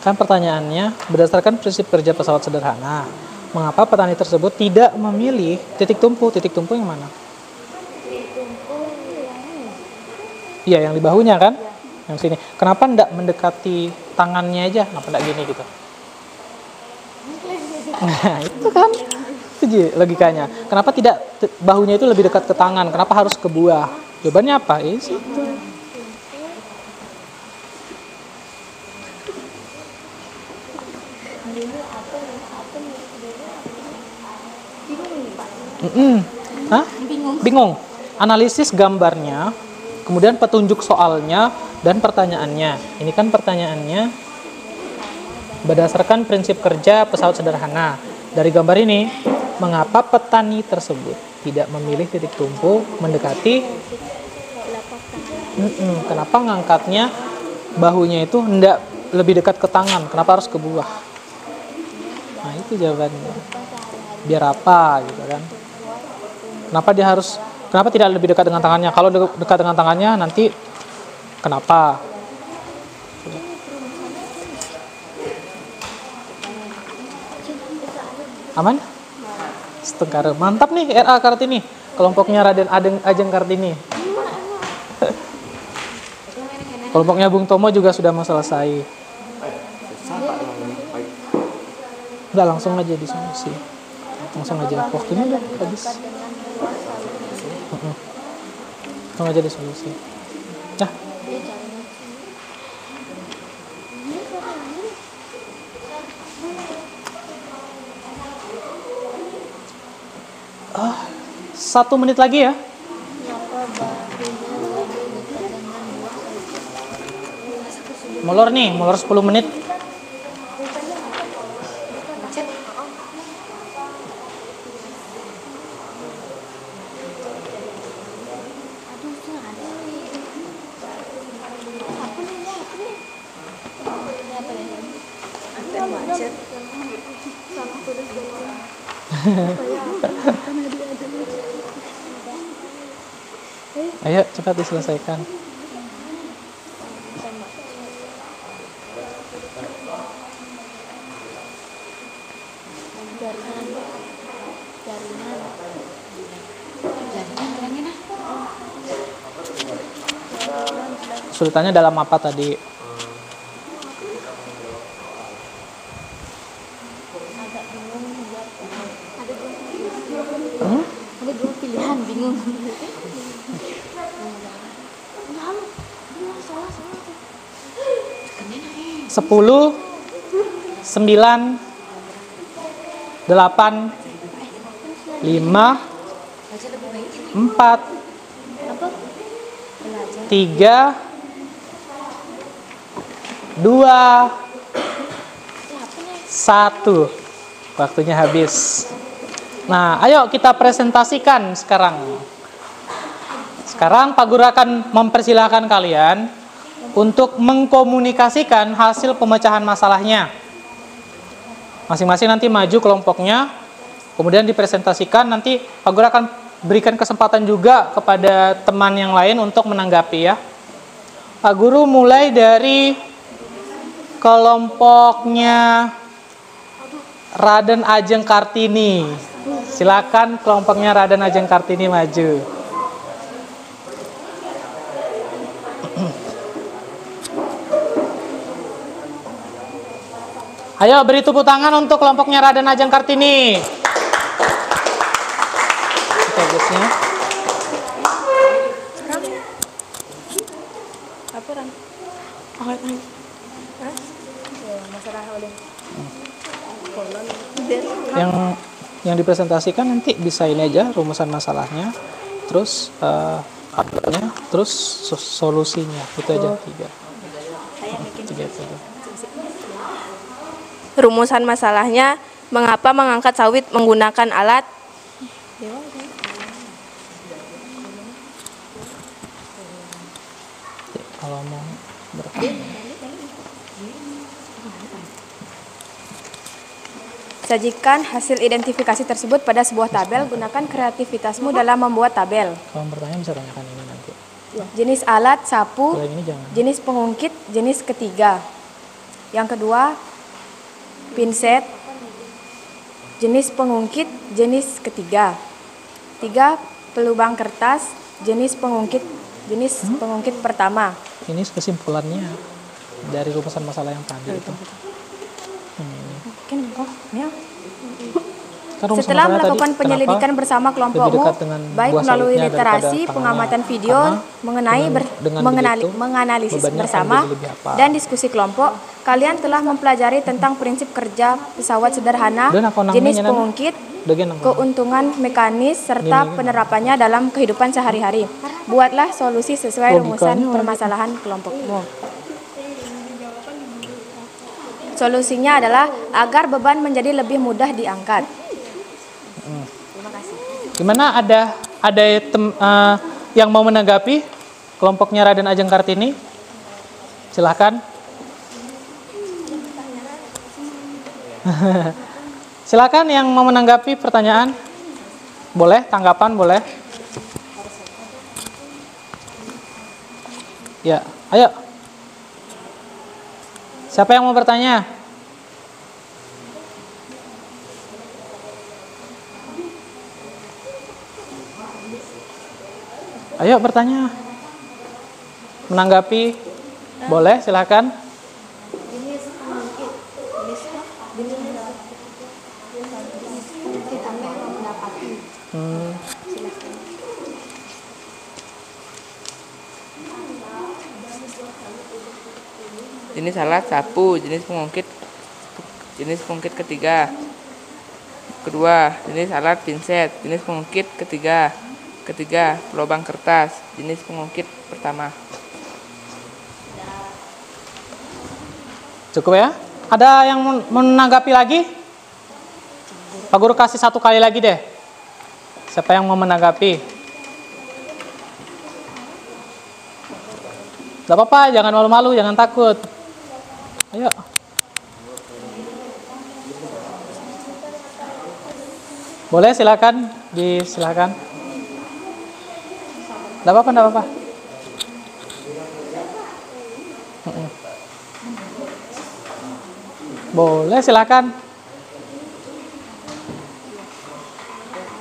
Kan pertanyaannya, berdasarkan prinsip kerja pesawat sederhana, mengapa petani tersebut tidak memilih titik tumpu? Titik tumpu yang mana? Iya, yang di bahunya kan? Yang sini. Kenapa enggak mendekati tangannya aja? Kenapa enggak gini gitu? Nah, itu kan. Itu logikanya. Kenapa tidak bahunya itu lebih dekat ke tangan? Kenapa harus ke buah? Jawabannya apa? Situ. Hah? Bingung. Analisis gambarnya, kemudian petunjuk soalnya dan pertanyaannya. Ini kan pertanyaannya berdasarkan prinsip kerja pesawat sederhana. Dari gambar ini, mengapa petani tersebut tidak memilih titik tumpu mendekati? Kenapa ngangkatnya bahunya itu hendak lebih dekat ke tangan? Kenapa harus ke buah? Nah, itu jawabannya. Biar apa gitu kan? Kenapa tidak lebih dekat dengan tangannya? Kalau dekat dengan tangannya nanti kenapa? Aman? Setengkara. Mantap nih RA Kartini. Kelompoknya Raden Ajeng Kartini. Kelompoknya Bung Tomo juga sudah mau selesai. Udah langsung aja disolusi. Langsung aja. Waktunya udah habis. Langsung aja disolusi. Nah. Satu menit lagi ya. Molor nih, molor 10 menit. Ayo cepat diselesaikan. Kesulitannya dalam apa tadi? Ada dua pilihan, bingung. 10, 9, 8, 5, 4, 3, 2, 1. Waktunya habis. Nah, ayo kita presentasikan sekarang. Sekarang Pak Guru akan mempersilahkan kalian untuk mengkomunikasikan hasil pemecahan masalahnya. Masing-masing nanti maju kelompoknya, kemudian dipresentasikan. Nanti Pak Guru akan berikan kesempatan juga kepada teman yang lain untuk menanggapi ya. Pak Guru mulai dari kelompoknya Raden Ajeng Kartini. Silakan kelompoknya Raden Ajeng Kartini maju. Ayo beri tepuk tangan untuk kelompoknya Raden Ajeng Kartini. Bagusnya. Yang dipresentasikan nanti bisa ini aja rumusan masalahnya, terus terus solusinya itu aja tiga itu. Rumusan masalahnya, mengapa mengangkat sawit menggunakan alat? Kalau mau bertanya. Sajikan hasil identifikasi tersebut pada sebuah tabel. Gunakan kreativitasmu dalam membuat tabel. Kalau bertanya bisa tanyakan ini nanti. Jenis alat, sapu. Kalau ini jangan. Jenis pengungkit, jenis ketiga. Yang kedua, pinset. Jenis pengungkit, jenis ketiga. 3. Pelubang kertas, jenis pengungkit pertama. Ini kesimpulannya dari rumusan masalah yang tadi itu. Setelah melakukan penyelidikan bersama kelompokmu, baik melalui literasi, pengamatan video, menganalisis bersama, dan diskusi kelompok, kalian telah mempelajari tentang prinsip kerja pesawat sederhana, jenis pengungkit, keuntungan mekanis, serta penerapannya dalam kehidupan sehari-hari. Buatlah solusi sesuai rumusan permasalahan kelompokmu. Solusinya adalah agar beban menjadi lebih mudah diangkat. Terima kasih. Gimana, ada yang mau menanggapi kelompoknya Raden Ajeng Kartini? Silahkan. Silakan yang mau menanggapi pertanyaan. Boleh, tanggapan boleh. Ya, ayo. Siapa yang mau bertanya? Ayo bertanya. Menanggapi? Boleh, silakan. Jenis alat sapu, jenis pengungkit ketiga. Kedua, jenis alat pinset, jenis pengungkit ketiga. Ketiga, pelubang kertas, jenis pengungkit pertama. Cukup ya? Ada yang menanggapi lagi? Pak Guru kasih satu kali lagi deh. Siapa yang mau menanggapi? Gak apa-apa, jangan malu-malu, jangan takut. Ayo. Boleh, silakan. Silakan. Gak apa-apa, gak apa-apa. Boleh, silakan.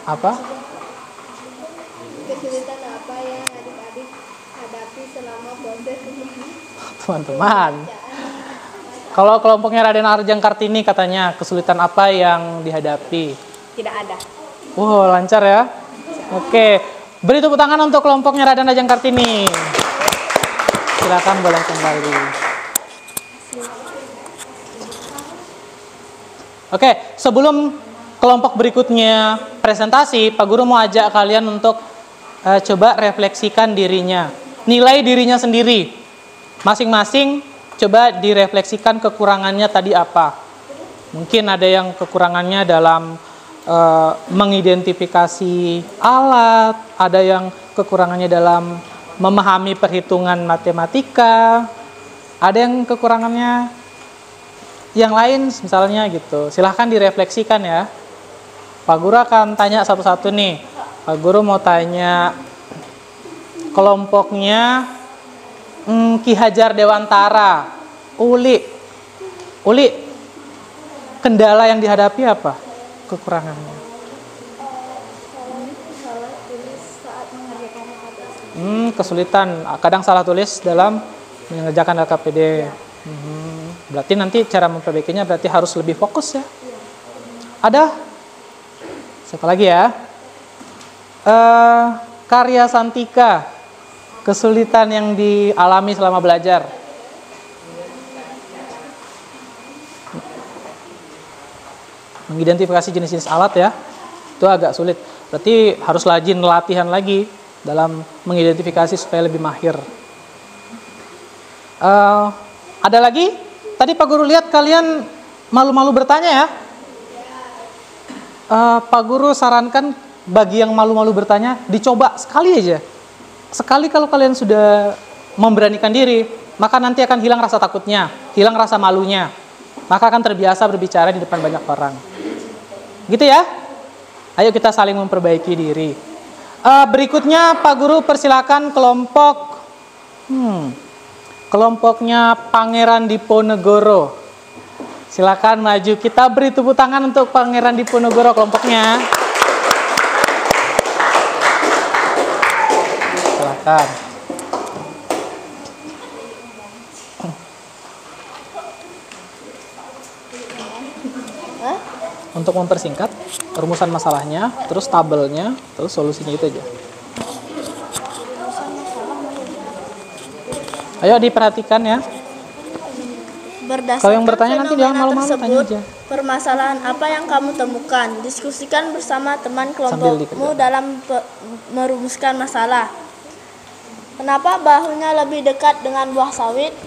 Apa? Kesulitan apa yang adik-adik hadapi selama proses Teman-teman, kalau kelompoknya Raden Ajeng Kartini katanya kesulitan apa yang dihadapi? Tidak ada. Wow, lancar ya. Oke, beri tepuk tangan untuk kelompoknya Raden Ajeng Kartini. Silakan boleh kembali. Oke, sebelum kelompok berikutnya presentasi, Pak Guru mau ajak kalian untuk coba refleksikan dirinya. Nilai dirinya sendiri. Masing-masing coba direfleksikan kekurangannya tadi apa. Mungkin ada yang kekurangannya dalam mengidentifikasi alat, ada yang kekurangannya dalam memahami perhitungan matematika, ada yang kekurangannya yang lain misalnya gitu. Silahkan direfleksikan ya. Pak Guru akan tanya satu-satu nih. Pak Guru mau tanya kelompoknya Ki Hajar Dewantara, Uli. Uli, kendala yang dihadapi apa? Kekurangannya? Kesulitan. Kadang salah tulis dalam mengerjakan LKPD. Berarti nanti cara memperbaikinya berarti harus lebih fokus ya. Ada? Siapa lagi ya? Karya Santika. Kesulitan yang dialami selama belajar. Mengidentifikasi jenis-jenis alat ya, itu agak sulit. Berarti harus rajin latihan lagi dalam mengidentifikasi supaya lebih mahir. Ada lagi? Tadi Pak Guru lihat kalian malu-malu bertanya ya. Pak Guru sarankan bagi yang malu-malu bertanya, dicoba sekali aja. Sekali kalau kalian sudah memberanikan diri, maka nanti akan hilang rasa takutnya, hilang rasa malunya. Maka akan terbiasa berbicara di depan banyak orang. Gitu ya? Ayo kita saling memperbaiki diri. Berikutnya Pak Guru persilakan kelompok kelompoknya Pangeran Diponegoro. Silakan maju. Kita beri tepuk tangan untuk Pangeran Diponegoro kelompoknya. Silakan. Untuk mempersingkat rumusan masalahnya, terus tabelnya, terus solusinya itu aja. Ayo diperhatikan ya. Berdasarkan Kalau yang bertanya nanti jangan malu-malu, tanya aja. Permasalahan apa yang kamu temukan? Diskusikan bersama teman kelompokmu dalam merumuskan masalah. Kenapa bahunya lebih dekat dengan buah sawit?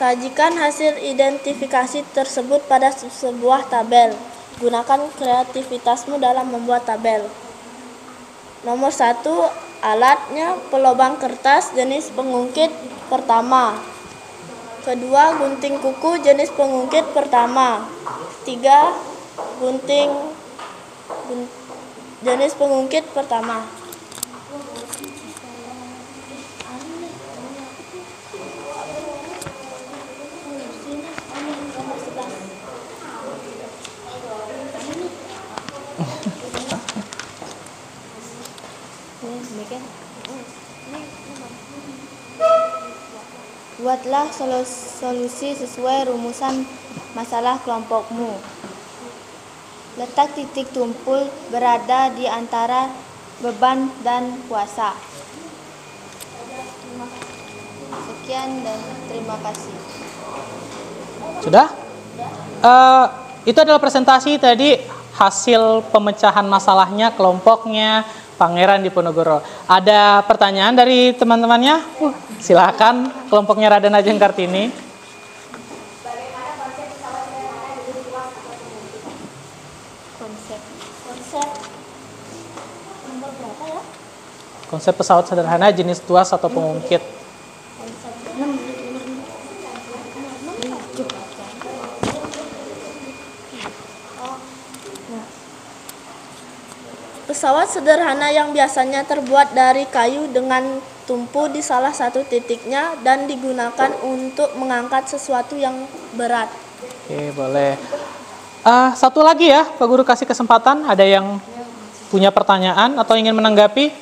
Sajikan hasil identifikasi tersebut pada sebuah tabel. Gunakan kreativitasmu dalam membuat tabel. Nomor 1, alatnya pelobang kertas jenis pengungkit pertama. Kedua, gunting kuku jenis pengungkit pertama. 3, gunting jenis pengungkit pertama. Buatlah solusi sesuai rumusan masalah kelompokmu. Letak titik tumpul berada di antara beban dan kuasa. Sekian dan terima kasih. Sudah? Itu adalah presentasi tadi hasil pemecahan masalahnya kelompoknya Pangeran Diponegoro. Ada pertanyaan dari teman-temannya? Silakan kelompoknya Radana Ajeng Kartini. Konsep pesawat sederhana jenis tuas atau pengungkit. Pesawat sederhana yang biasanya terbuat dari kayu dengan tumpu di salah satu titiknya dan digunakan untuk mengangkat sesuatu yang berat. Oke, boleh. Satu lagi ya, Pak Guru kasih kesempatan. Ada yang punya pertanyaan atau ingin menanggapi?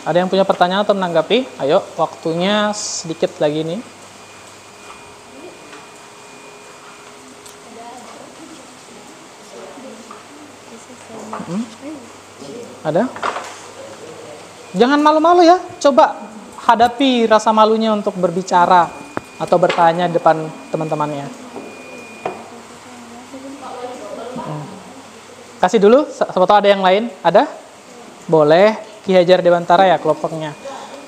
Ada yang punya pertanyaan atau menanggapi? Ayo, waktunya sedikit lagi nih. Ada? Jangan malu-malu ya. Coba hadapi rasa malunya untuk berbicara atau bertanya di depan teman-temannya. Kasih dulu, siapa tahu ada yang lain. Ada? Boleh. Ki Hajar Dewantara ya kelompoknya.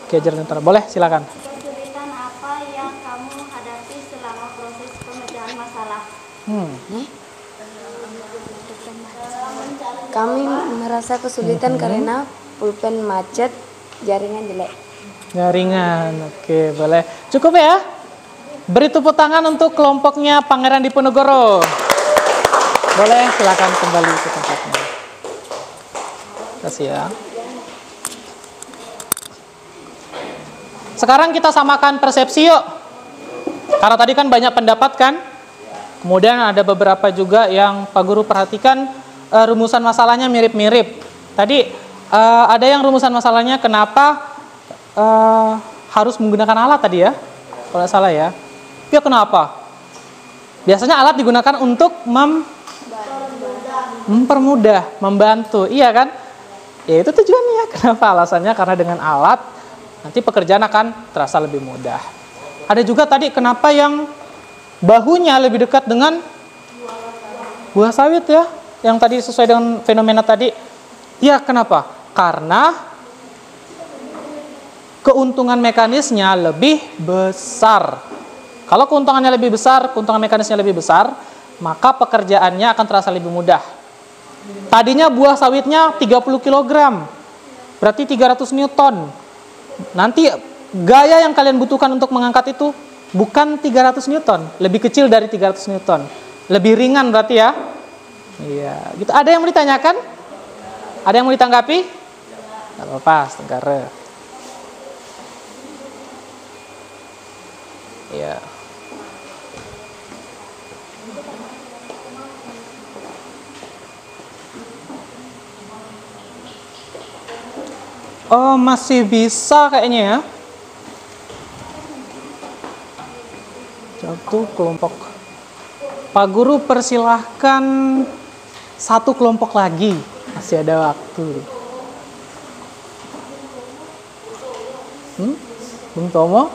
Ki Hajar Dewantara. Boleh, silakan. Kesulitan apa yang kamu hadapi selama proses pemecahan masalah? Kami merasa kesulitan karena pulpen macet, jaringan jelek. Jaringan, oke, boleh. Cukup ya? Beri tepuk tangan untuk kelompoknya Pangeran Diponegoro. Boleh, silakan kembali ke tempatnya. Terima kasih ya. Sekarang kita samakan persepsi yuk. Karena tadi kan banyak pendapat kan. Kemudian ada beberapa juga yang Pak Guru perhatikan rumusan masalahnya mirip-mirip. Tadi ada yang rumusan masalahnya kenapa harus menggunakan alat tadi ya. Kalau nggak salah ya. Ya kenapa? Biasanya alat digunakan untuk mempermudah, membantu. Iya kan? Ya itu tujuannya. Kenapa? Alasannya karena dengan alat nanti pekerjaan akan terasa lebih mudah. Ada juga tadi kenapa yang bahunya lebih dekat dengan buah sawit ya, yang tadi sesuai dengan fenomena tadi. Ya kenapa? Karena keuntungan mekanisnya lebih besar. Kalau keuntungannya lebih besar, keuntungan mekanisnya lebih besar, maka pekerjaannya akan terasa lebih mudah. Tadinya buah sawitnya 30 kg, berarti 300 Newton. Nanti gaya yang kalian butuhkan untuk mengangkat itu bukan 300 Newton, lebih kecil dari 300 Newton. Lebih ringan berarti ya. Iya, gitu. Ada yang mau ditanyakan? Ada yang mau ditanggapi? Enggak apa-apa, Tenggara. Iya. Oh, masih bisa kayaknya ya. Satu kelompok. Pak Guru persilahkan satu kelompok lagi. Masih ada waktu. Bung Tomo?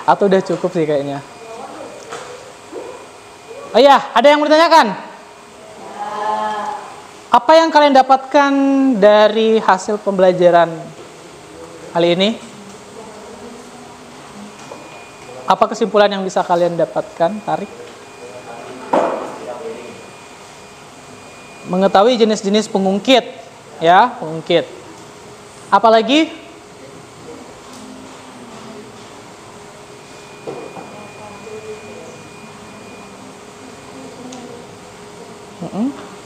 Atau udah cukup sih kayaknya. Oh iya, ada yang mau ditanyakan? Apa yang kalian dapatkan dari hasil pembelajaran kali ini? Apa kesimpulan yang bisa kalian dapatkan, tarik? Mengetahui jenis-jenis pengungkit, ya, pengungkit. Apalagi?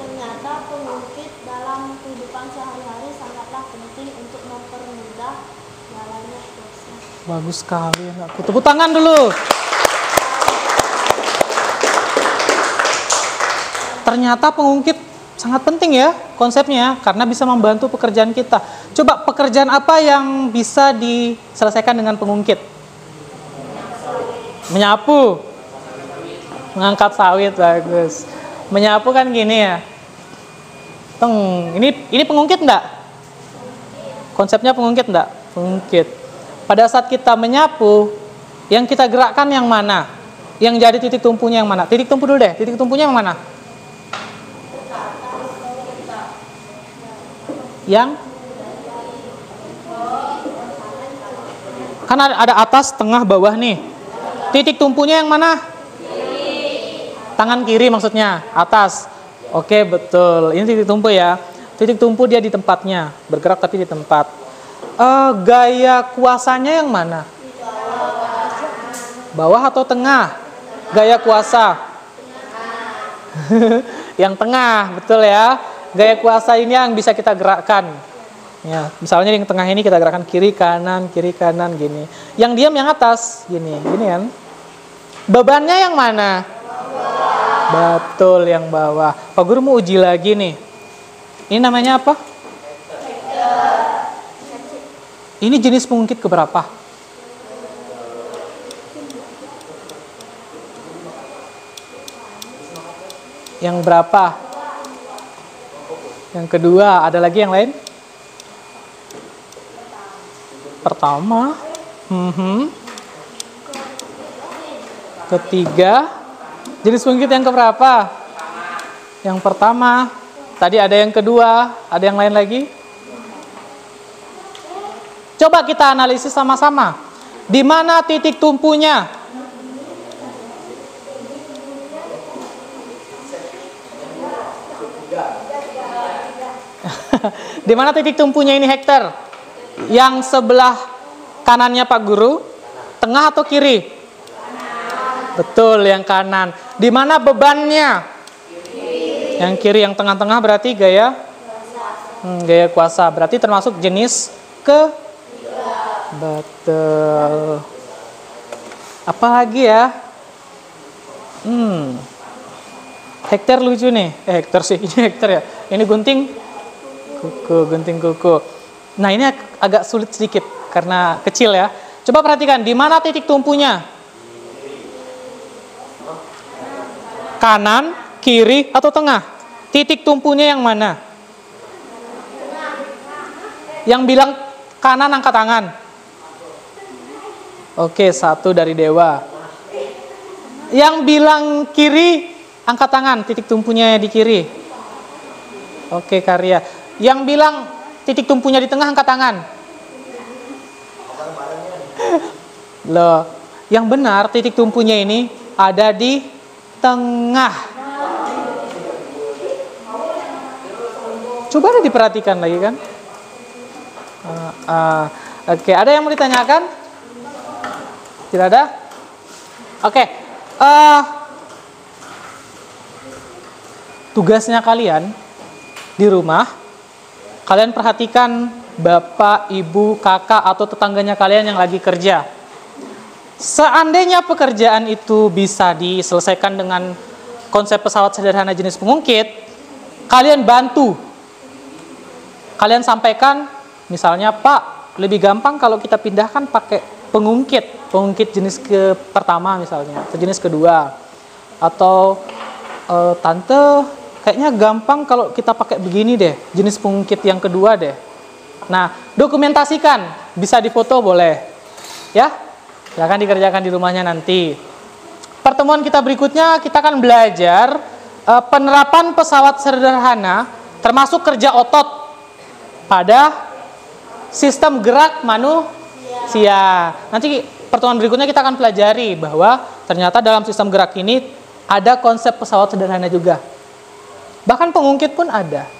Ternyata pengungkit dalam kehidupan sehari-hari sangatlah penting untuk mempermudah jalannya proses. Bagus sekali, aku tepuk tangan dulu. Ternyata pengungkit sangat penting ya konsepnya, karena bisa membantu pekerjaan kita. Coba pekerjaan apa yang bisa diselesaikan dengan pengungkit? Menyapu, mengangkat sawit, bagus. Menyapu kan gini ya. Ini pengungkit enggak? Konsepnya pengungkit enggak? Pengungkit. Pada saat kita menyapu, yang kita gerakkan yang mana? Yang jadi titik tumpunya yang mana? Titik tumpu dulu deh. Titik tumpunya yang mana? Yang? Kan ada atas, tengah, bawah nih. Titik tumpunya yang mana? Tangan kiri maksudnya, atas. Oke, betul. Ini titik tumpu ya. Titik tumpu dia di tempatnya, bergerak tapi di tempat. Gaya kuasanya yang mana? Bawah atau tengah? Gaya kuasa? Yang tengah, betul ya. Gaya kuasa ini yang bisa kita gerakkan. Ya, misalnya yang tengah ini kita gerakkan kiri kanan gini. Yang diam yang atas, gini kan. Bebannya yang mana? Betul, yang bawah. Pak Guru mau uji lagi nih. Ini namanya apa? Ini jenis pengungkit keberapa? Yang berapa? Yang kedua, ada lagi yang lain? Pertama. Ketiga. Jenis pengungkit yang keberapa? Yang pertama. Tadi ada yang kedua, ada yang lain lagi? Coba kita analisis sama-sama. Di mana titik tumpunya? Di mana titik tumpunya ini, Hektor? Yang sebelah kanannya Pak Guru, tengah atau kiri? Betul, yang kanan. Di mana bebannya? Kiri. Yang kiri, yang tengah-tengah berarti gaya? Gaya kuasa. Berarti termasuk jenis Betul. Apa lagi ya? Hektar lucu nih. Hektar sih, ini hektar ya. Ini gunting kuku. Nah, ini agak sulit sedikit karena kecil ya. Coba perhatikan, di mana titik tumpunya? Kanan, kiri, atau tengah? Titik tumpunya yang mana? Yang bilang kanan angkat tangan. Oke, 1 dari Dewa. Yang bilang kiri angkat tangan, titik tumpunya di kiri. Oke, Karya. Yang bilang titik tumpunya di tengah angkat tangan. Loh, yang benar titik tumpunya ini ada di tengah. Coba deh diperhatikan lagi kan. Oke, ada yang mau ditanyakan? Tidak ada? Oke. Tugasnya kalian di rumah, kalian perhatikan bapak, ibu, kakak, atau tetangganya kalian yang lagi kerja. Seandainya pekerjaan itu bisa diselesaikan dengan konsep pesawat sederhana jenis pengungkit, kalian bantu. Kalian sampaikan, misalnya, Pak, lebih gampang kalau kita pindahkan pakai pengungkit jenis pertama misalnya, atau jenis kedua. Atau, Tante, kayaknya gampang kalau kita pakai begini deh, jenis pengungkit yang kedua deh. Nah, dokumentasikan, bisa difoto boleh. Ya, silahkan dikerjakan di rumahnya nanti. Pertemuan kita berikutnya, kita akan belajar penerapan pesawat sederhana, termasuk kerja otot pada sistem gerak manusia. Nanti pertemuan berikutnya kita akan pelajari bahwa ternyata dalam sistem gerak ini ada konsep pesawat sederhana juga. Bahkan pengungkit pun ada.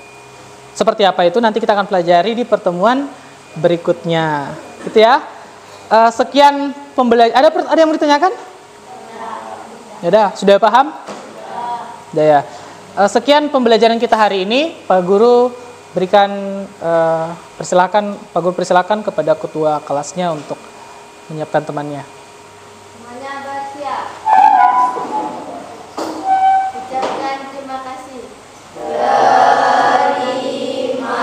Seperti apa itu nanti kita akan pelajari di pertemuan berikutnya. Gitu ya. Sekian pembelajaran. Ada yang mau ditanyakan? Ya, sudah paham? Ya. Sekian pembelajaran kita hari ini. Pak Guru berikan Pak Guru persilakan kepada ketua kelasnya untuk menyiapkan temannya. Semuanya bersiap. Ucapkan terima kasih. Terima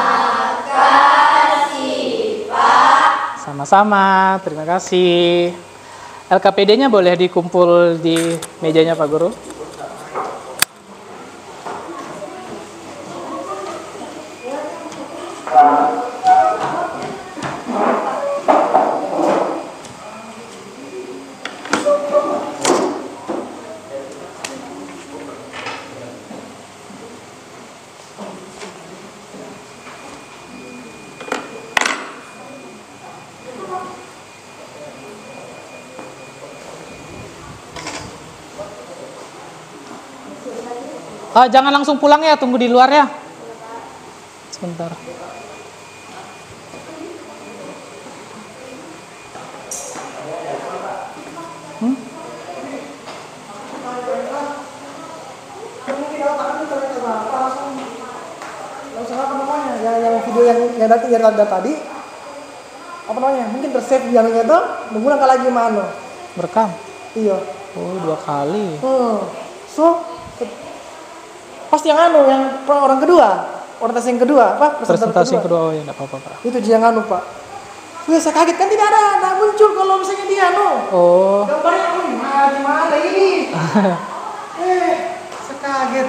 kasih, Pak. Sama-sama, terima kasih. LKPD-nya boleh dikumpul di mejanya Pak Guru. Jangan langsung pulang ya, tunggu di luar ya. Sebentar. Yang video yang tadi apa namanya? Mungkin tersave yang itu, mengulang lagi mana? Merekam. Iya. Oh, 2 kali. So pasti yang orang kedua, orientasi yang kedua, apa? Presentasi yang kedua, oh ya enggak apa-apa, Pak. Itu dia yang Pak. Wih, saya kaget kan tidak muncul kalau misalnya dia Oh. Gambarnya gimana ini? Saya kaget.